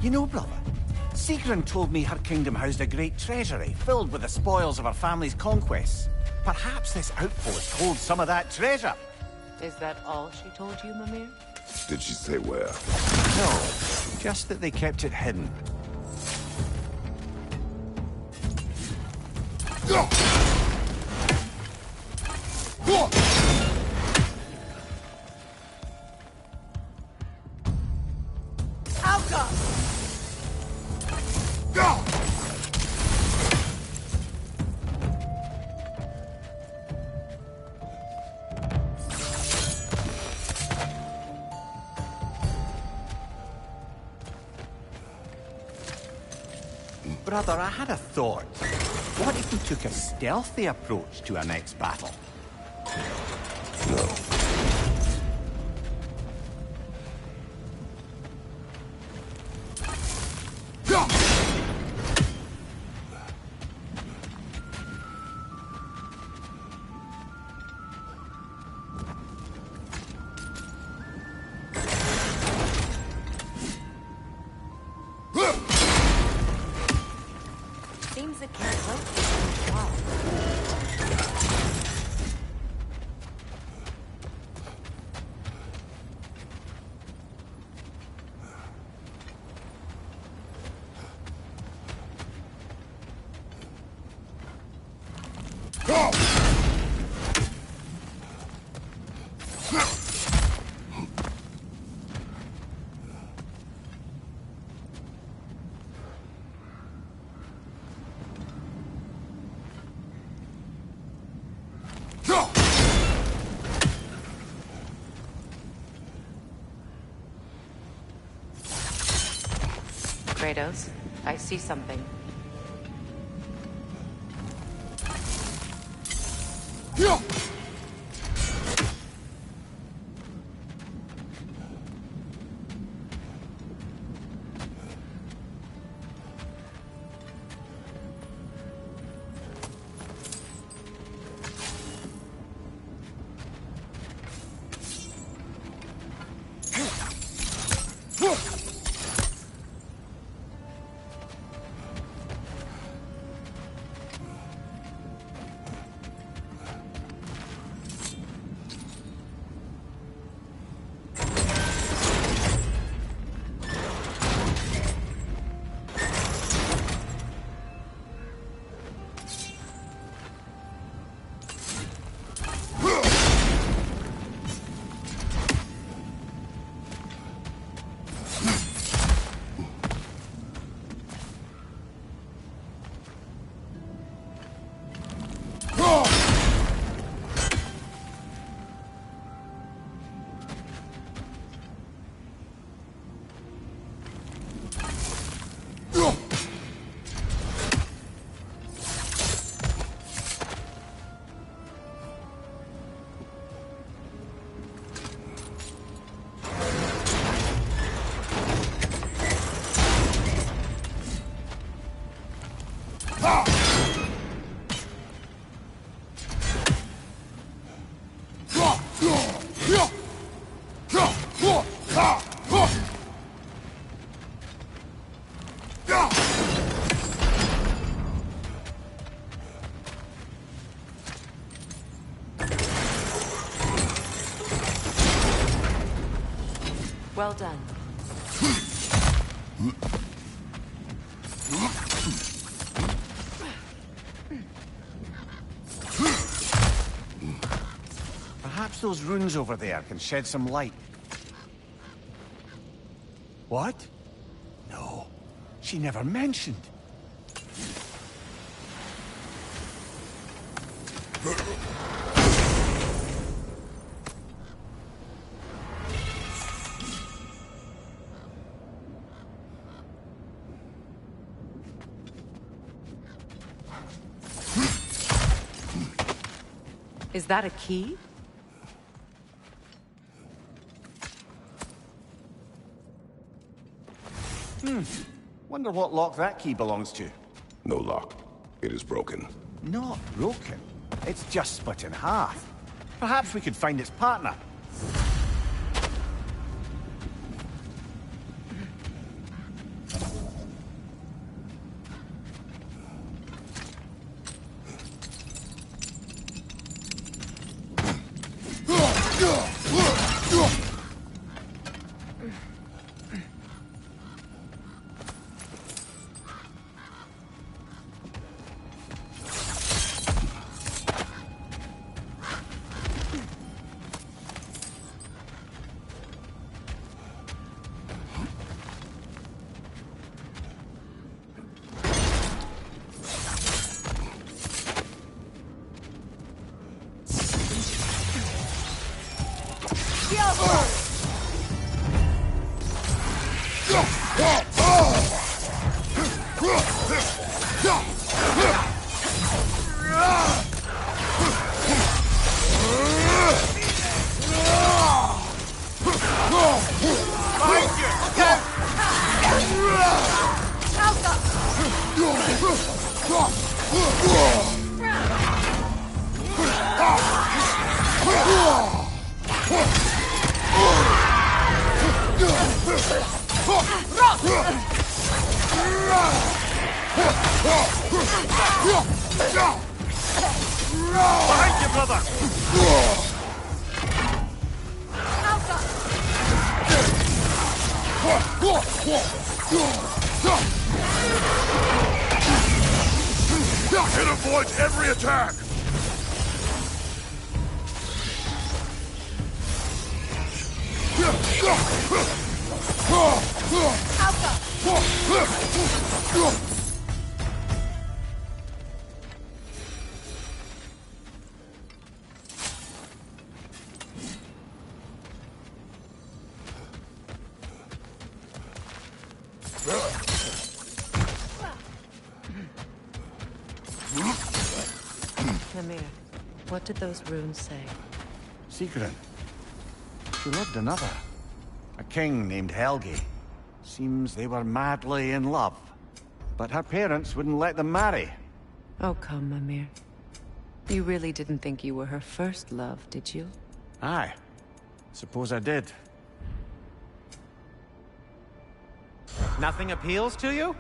You know, brother, Sigrun told me her kingdom housed a great treasury filled with the spoils of her family's conquests. Perhaps this outpost holds some of that treasure. Is that all she told you, Mimir? Did she say where? No, just that they kept it hidden. Brother, I had a thought. What if we took a stealthy approach to our next battle? No. Seems it can't rotate very well. Kratos, I see something. Well done. Perhaps those runes over there can shed some light. What? No. She never mentioned. Is that a key? Wonder what lock that key belongs to. No lock. It is broken. Not broken. It's just split in half. Perhaps we could find its partner. Behind you, brother! It avoids every attack! Mimir, what did those runes say? Secret. She loved another. A king named Helgi. Seems they were madly in love. But her parents wouldn't let them marry. Oh, come, Mimir. You really didn't think you were her first love, did you? Aye. Suppose I did. Nothing appeals to you?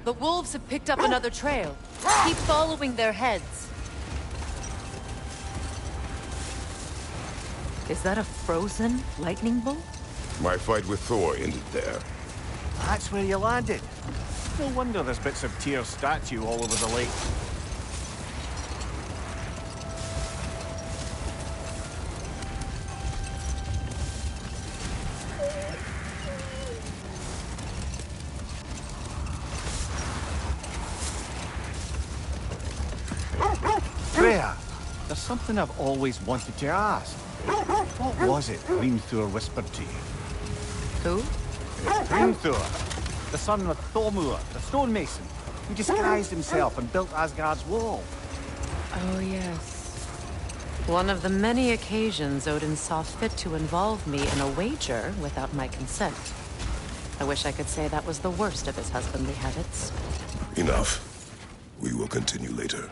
The wolves have picked up another trail. Keep following their heads. Is that a frozen lightning bolt? My fight with Thor ended there. That's where you landed. No wonder there's bits of Tyr's statue all over the lake. something I've always wanted to ask. What was it Hrimthur whispered to you? Who? It's Hrimthur, the son of Thormur, the stonemason, who disguised himself and built Asgard's wall. Oh, yes. One of the many occasions Odin saw fit to involve me in a wager without my consent. I wish I could say that was the worst of his husbandly habits. Enough. We will continue later.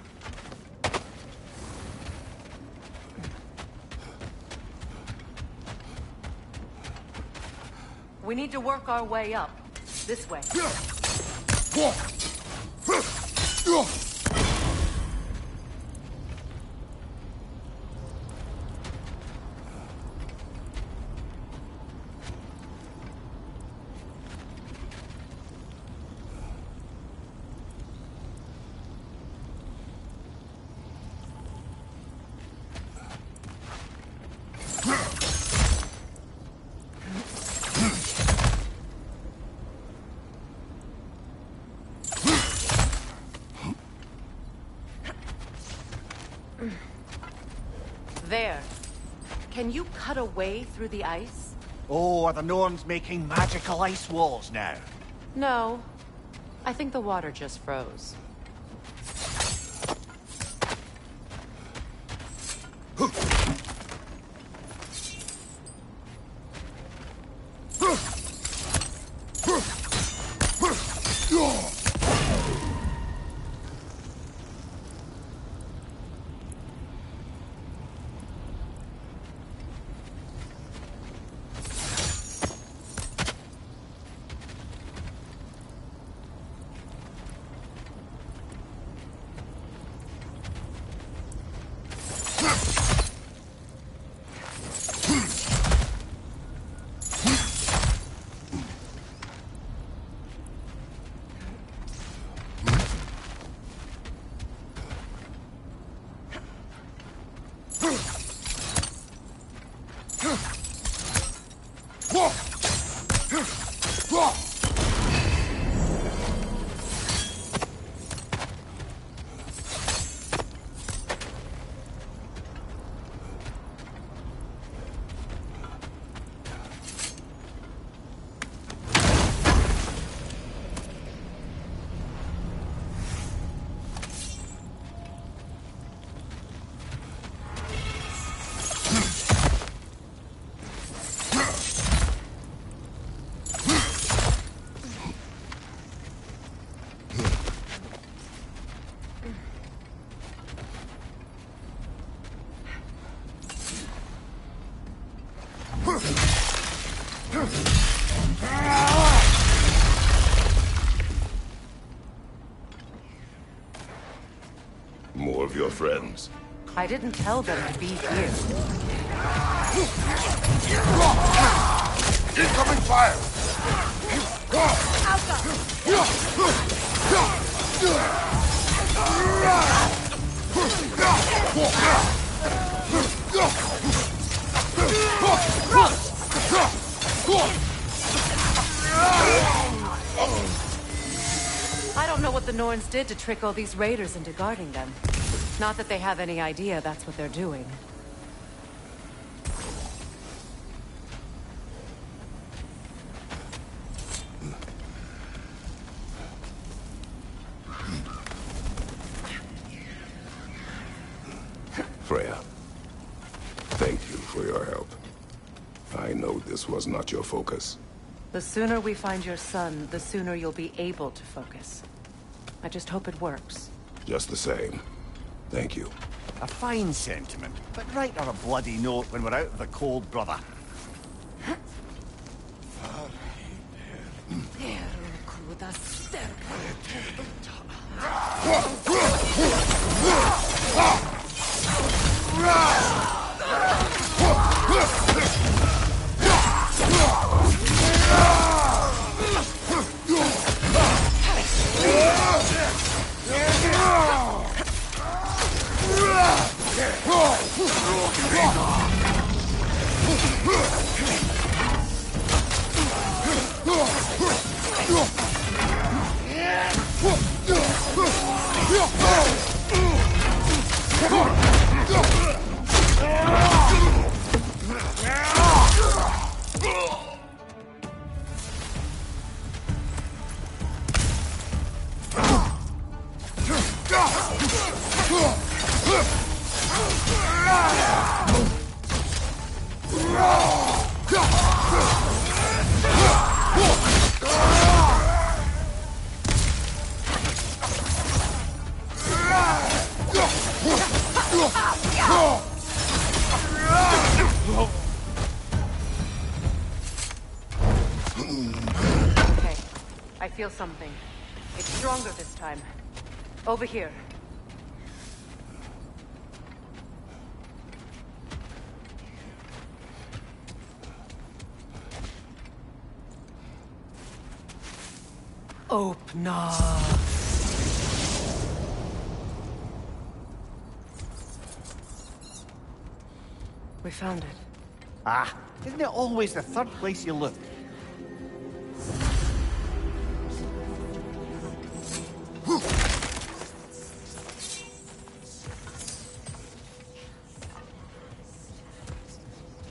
We need to work our way up. This way. There. Can you cut a way through the ice? Oh, are the Norns making magical ice walls now? No. I think the water just froze. More of your friends. I didn't tell them to be here. Incoming fire! I don't know what the Norns did to trick all these raiders into guarding them. Not that they have any idea that's what they're doing. Freya, thank you for your help. I know this was not your focus. The sooner we find your son, the sooner you'll be able to focus. I just hope it works. Just the same. Thank you. A fine sentiment, but write her a bloody note when we're out of the cold, brother. Yeah! I feel something. It's stronger this time. Over here. Opener. We found it. Ah, isn't it always the third place you look?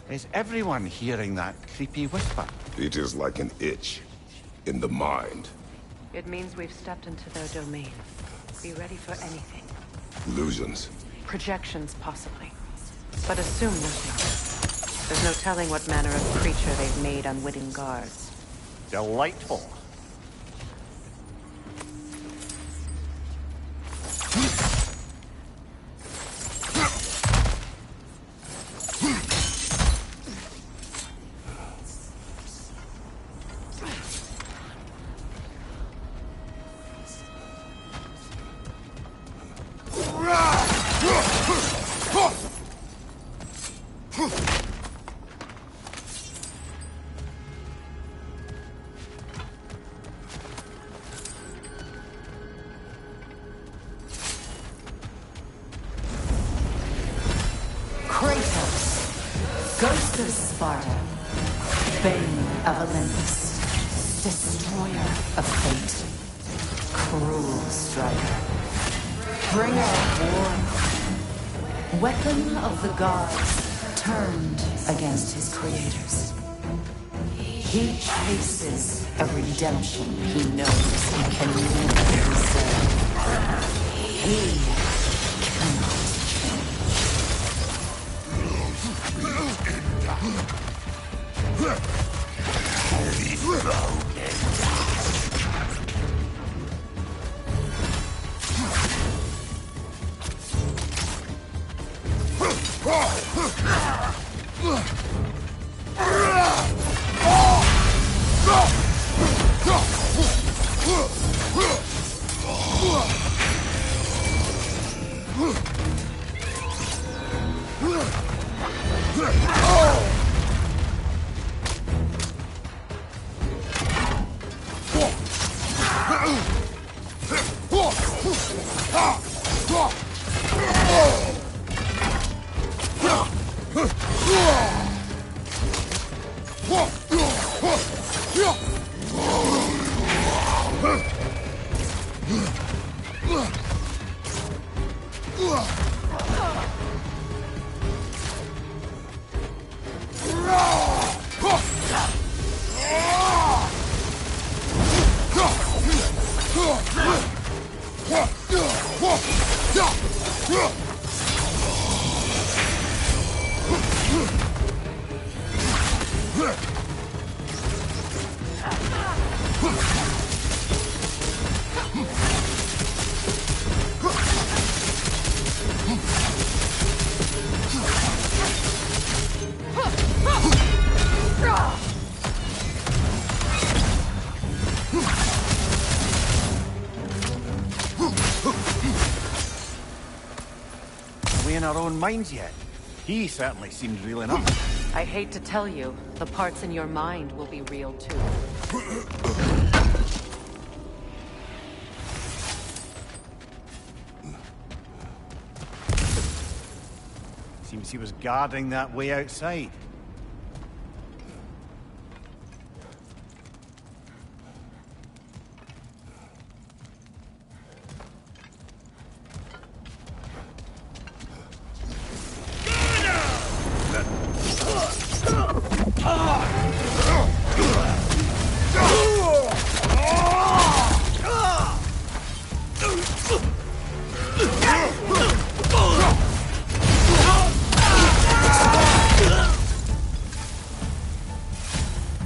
Is everyone hearing that creepy whisper? It is like an itch in the mind. It means we've stepped into their domain. Be ready for anything. Illusions. Projections, possibly. But assume nothing. There's no telling what manner of creature they've made unwitting guards. Delightful. Ghost of Sparta, Bane of Olympus, Destroyer of Fate, Cruel Striker, Bringer of War, Weapon of the Gods, turned against his creators. He chases a redemption he knows he can never deserve. He cannot in our own minds yet? He certainly seems real enough. I hate to tell you, the parts in your mind will be real too. Seems he was guarding that way outside.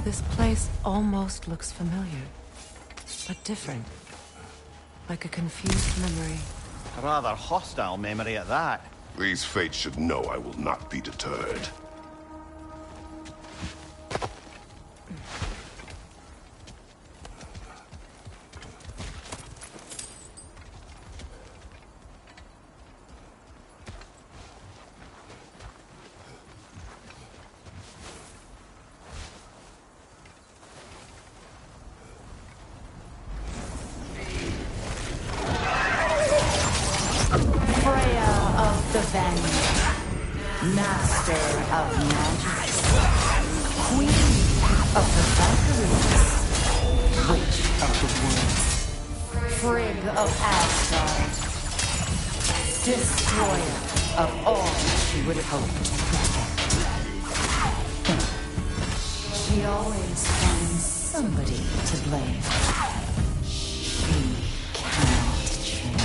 This place almost looks familiar, but different. Like a confused memory. A rather hostile memory at that. These fates should know I will not be deterred. master of magic, queen of the Valkyries, witch of the woods, Frigg of Asgard, destroyer of all she would hope to protect. She always finds somebody to blame. She cannot change.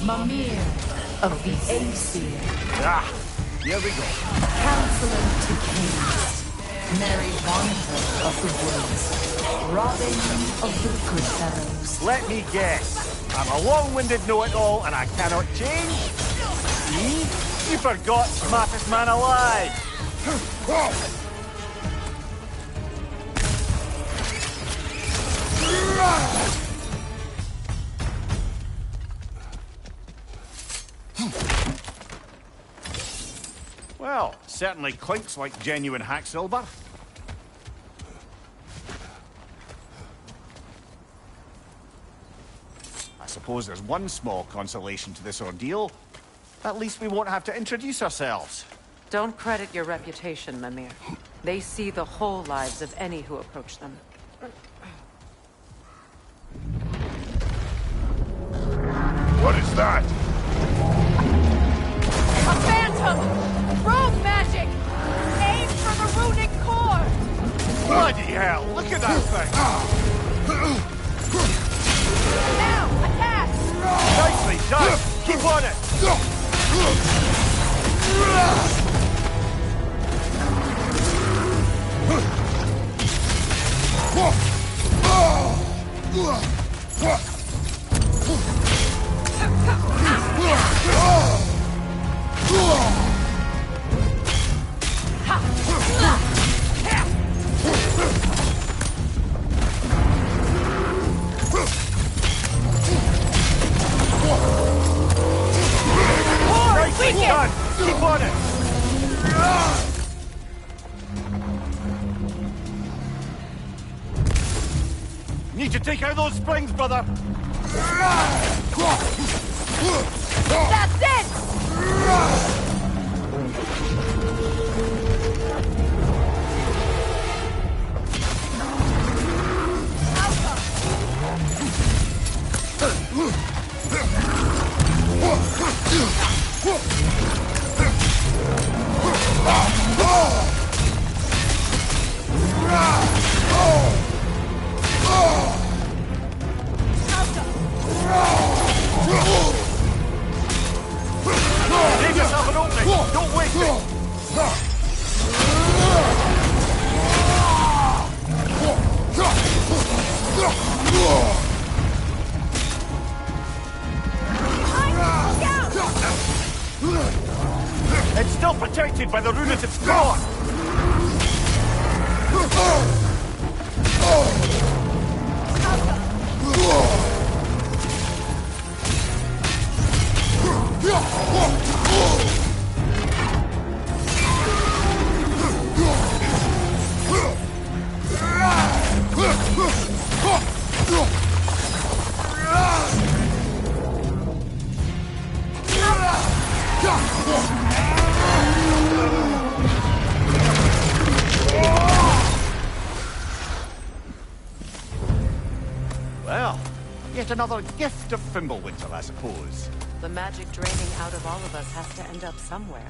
Mimir of the Aesir. Ah, here we go. Counselor to kings. Mary Wanter of the woods. Robin of the Goodfellows. Let me guess. I'm a long-winded know-it-all and I cannot change? See? You forgot smartest man alive. Well, certainly clinks like genuine hack silver. I suppose there's one small consolation to this ordeal. At least we won't have to introduce ourselves. Don't credit your reputation, Mimir. They see the whole lives of any who approach them. What is that? A phantom! Rogue magic! Aim for the runic core! Bloody hell, look at that thing! Now, attack! Nicely done! Keep on it! Nicely done! Keep on it! Need to take out those springs, brother! That's it! Leave yourself an opening! Don't waste it! It's still protected by the runative score! Yet another gift of Fimbulwinter, I suppose. The magic draining out of all of us has to end up somewhere.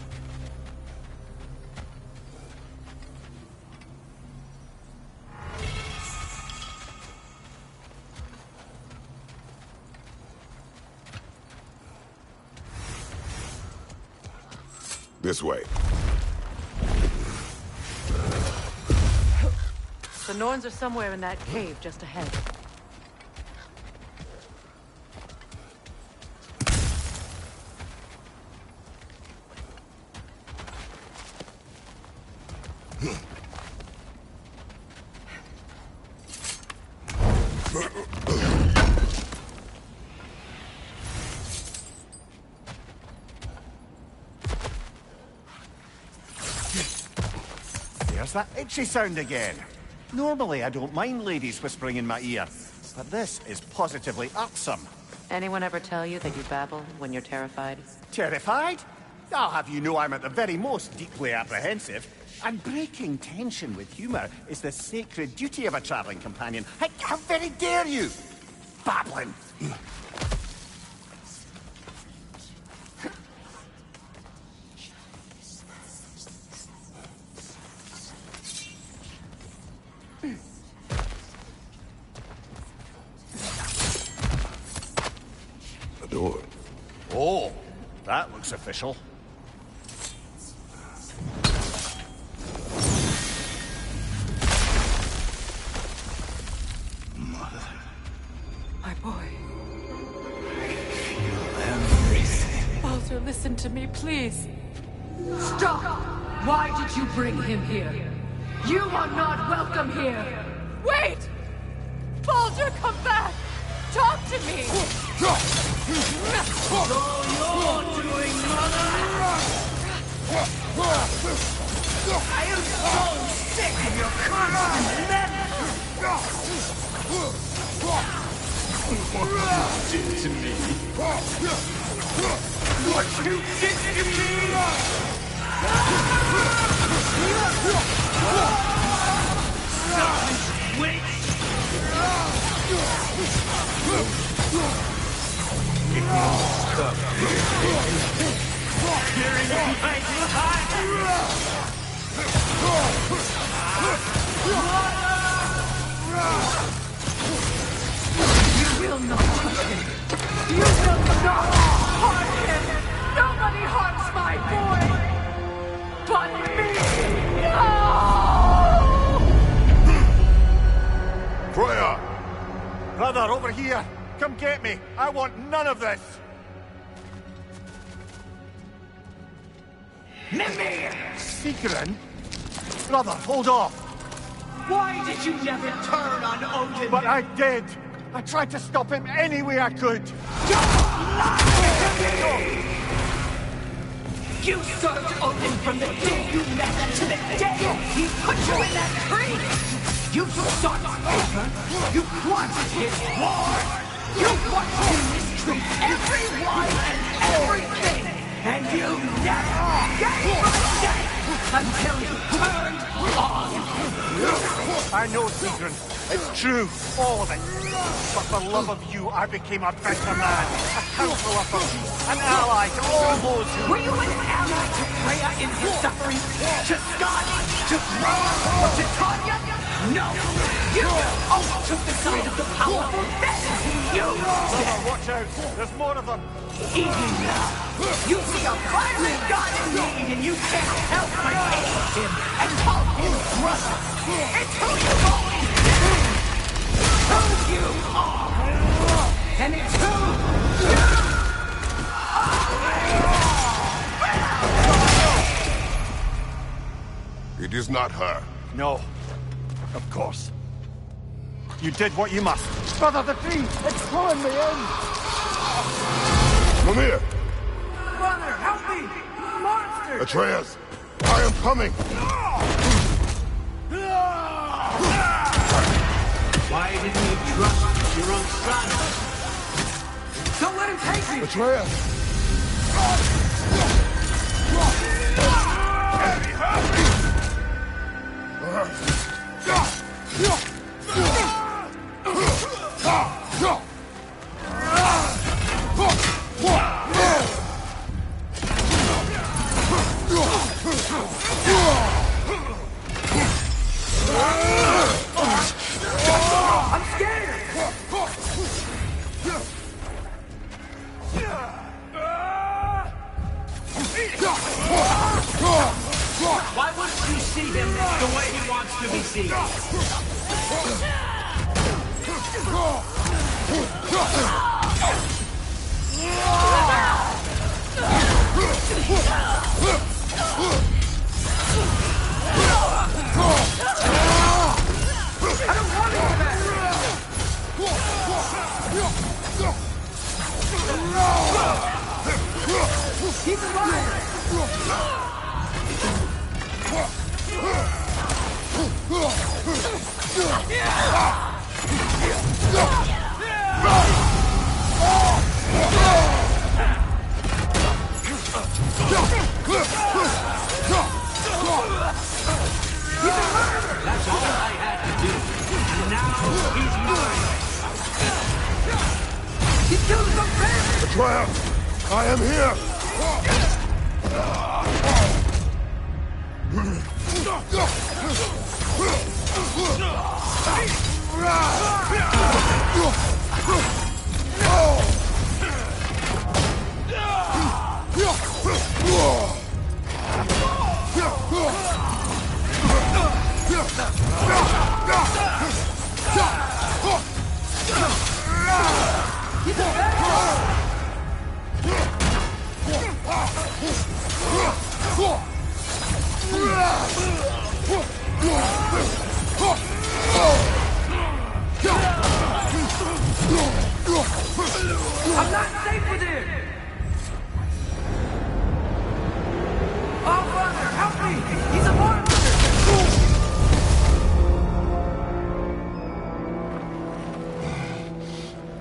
This way. The Norns are somewhere in that cave just ahead. There's that itchy sound again. Normally, I don't mind ladies whispering in my ear, but this is positively irksome. Anyone ever tell you that you babble when you're terrified? Terrified? I'll have you know I'm at the very most deeply apprehensive. And breaking tension with humour is the sacred duty of a travelling companion. How very dare you! Babbling! A door. Oh, that looks official. My boy. Everything. Baldur, listen to me, please. Stop! Why did you bring him here? You are not welcome here! Wait! Baldur, come back! Talk to me! So you're doing, mother! I am so sick of your constant men! What you did to me? What you did to me! Silent witch! Hearing you fight behind! You will not hurt him! You will not harm him! Nobody harms my boy! But me! No! Freya! Brother, over here! Come get me! I want none of this! Mimir! Sigrun? Brother, hold off! Why did you never turn on Odin? But I did! I tried to stop him any way I could! Don't lie to me! You served Odin from the day you met to the day he put you in that tree! You sought favor! You wanted his war! You watched him mistreat everyone and everything! And you never gave a shit until you turned on him! I know, Sigrun. It's true, all of it. But for love of you, I became a better man, a counselor for peace, an ally to all those who... Were you an ally to Freya in her suffering? To Scott? To Thor? Or to Tanya? No! You only took the side of the powerful, that is who you Brother, watch out! There's more of them! Even now, you see a fiery god in need and you can't help but hate him and call him brother! It's who you've always been! Who you are! And it's who you are! It is not her. No. Of course. You did what you must. Brother, the tree! It's pulling me in! Mimir! Brother, help me! Monster! Atreus! I am coming! Why didn't you trust your own son? Don't let him take me! Atreus! see him the way he wants to be seen. I don't want to go back. Keep alive. That's all I had to do. And now he's mine. He killed the man! Betrayer! I am here! I'm not safe with him! Oh, Father, help me! He's a monster!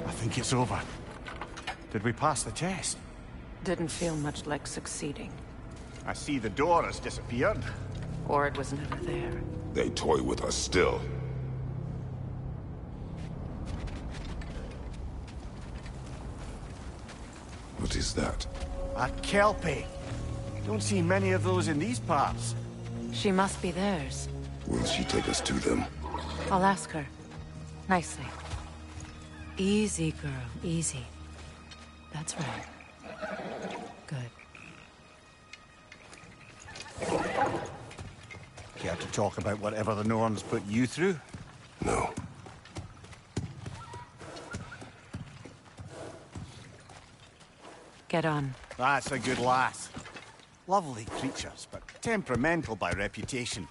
I think it's over. Did we pass the test? Didn't feel much like succeeding. I see the door has disappeared. Or it was never there. They toy with us still. What is that? A Kelpie. Don't see many of those in these parts. She must be theirs. Will she take us to them? I'll ask her. Nicely. Easy, girl. Easy. That's right. Good. Care to talk about whatever the Norns put you through? No. Get on. That's a good lass. Lovely creatures, but temperamental by reputation.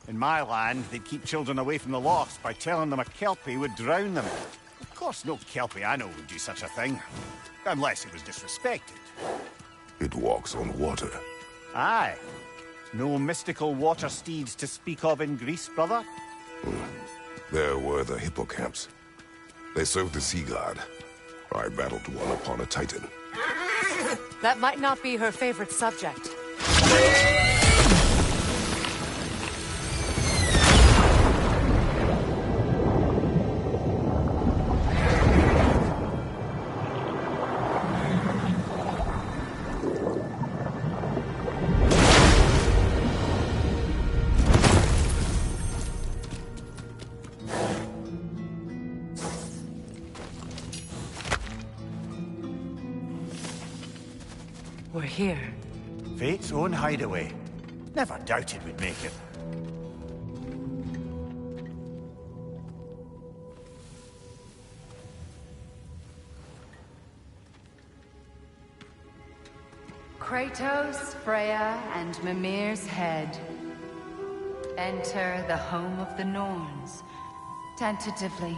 In my land, they'd keep children away from the lost by telling them a Kelpie would drown them. Of course, no Kelpie I know would do such a thing. Unless it was disrespected. It walks on water. Aye. No mystical water steeds to speak of in Greece, brother? There were the hippocamps. They served the sea god. I battled one upon a titan. That might not be her favorite subject. We're here. Fate's own hideaway. Never doubted we'd make it. Kratos, Freya, and Mimir's head. Enter the home of the Norns. Tentatively.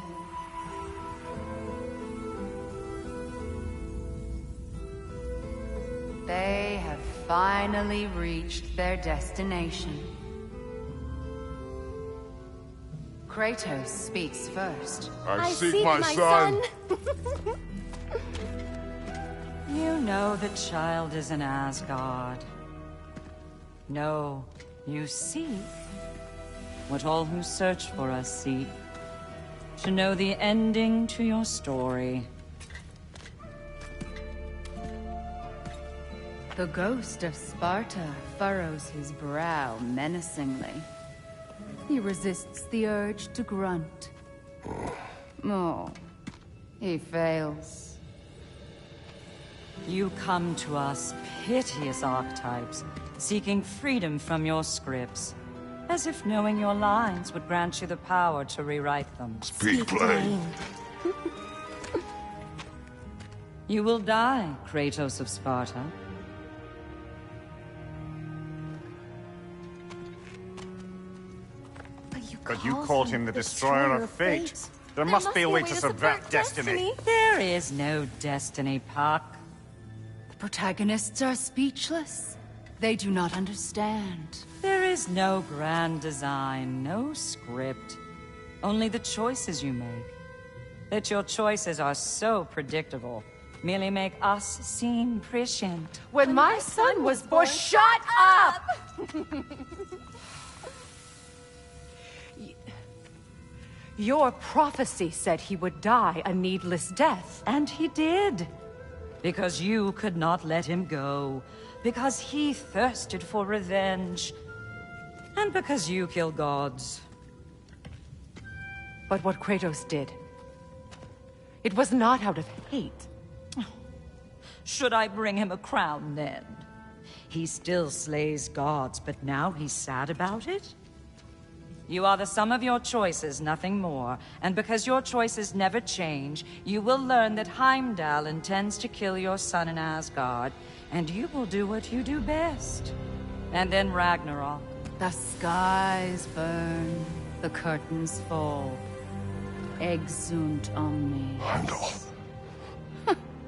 They have finally reached their destination. Kratos speaks first. I seek my son. You know the child is in Asgard. No, you seek what all who search for us seek. To know the ending to your story. The ghost of Sparta furrows his brow menacingly. He resists the urge to grunt. Oh, he fails. You come to us, piteous archetypes, seeking freedom from your scripts. As if knowing your lines would grant you the power to rewrite them. Speak plain. You will die, Kratos of Sparta. But you called him the Destroyer of Fate. There must be a way to subvert destiny. There is no destiny, Puck. The protagonists are speechless. They do not understand. There is no grand design, no script. Only the choices you make. That your choices are so predictable merely make us seem prescient. When my son was born, shut up! Your prophecy said he would die a needless death. And he did. Because you could not let him go. Because he thirsted for revenge. And because you kill gods. But what Kratos did, it was not out of hate. Should I bring him a crown then? He still slays gods, but now he's sad about it? You are the sum of your choices, nothing more. And because your choices never change, you will learn that Heimdall intends to kill your son in Asgard, and you will do what you do best. And then Ragnarok. The skies burn, the curtains fall. Exunt omni. Heimdall.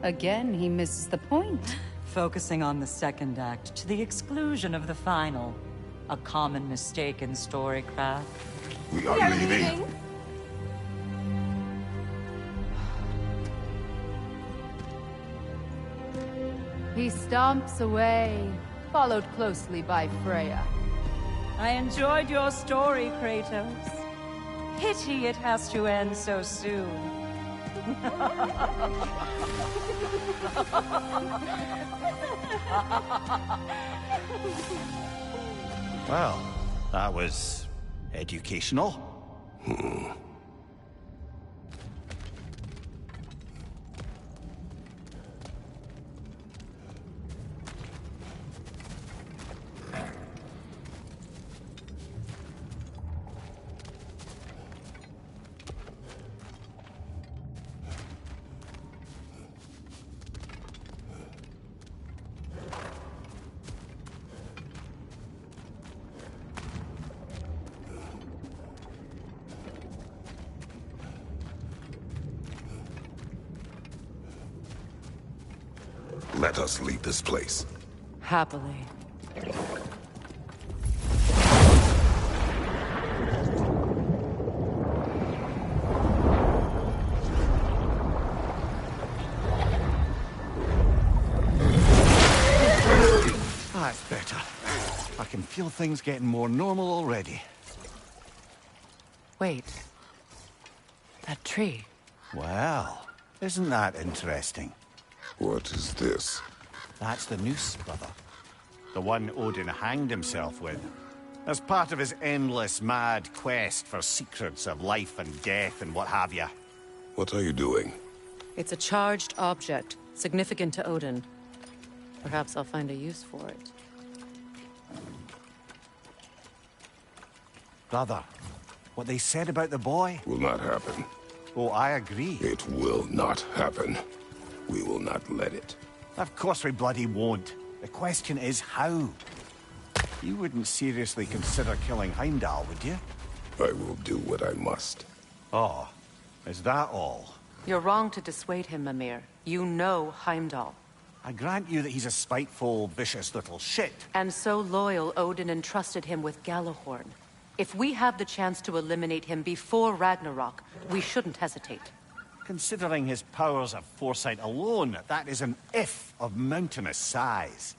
Again, he misses the point. Focusing on the second act to the exclusion of the final. A common mistake in storycraft. We are leaving. He stomps away, followed closely by Freya. I enjoyed your story, Kratos. Pity it has to end so soon. Well, that was educational. Let us leave this place. Happily. That's better. I can feel things getting more normal already. Wait. That tree. Well, isn't that interesting? What is this? That's the noose, brother. The one Odin hanged himself with. As part of his endless, mad quest for secrets of life and death and what have you. What are you doing? It's a charged object, significant to Odin. Perhaps I'll find a use for it. Brother, what they said about the boy? Will not happen. Oh, I agree. It will not happen. We will not let it. Of course we bloody won't. The question is how? You wouldn't seriously consider killing Heimdall, would you? I will do what I must. Oh, is that all? You're wrong to dissuade him, Mimir. You know Heimdall. I grant you that he's a spiteful, vicious little shit. And so loyal, Odin entrusted him with Gjallarhorn. If we have the chance to eliminate him before Ragnarok, we shouldn't hesitate. Considering his powers of foresight alone, that is an if of mountainous size.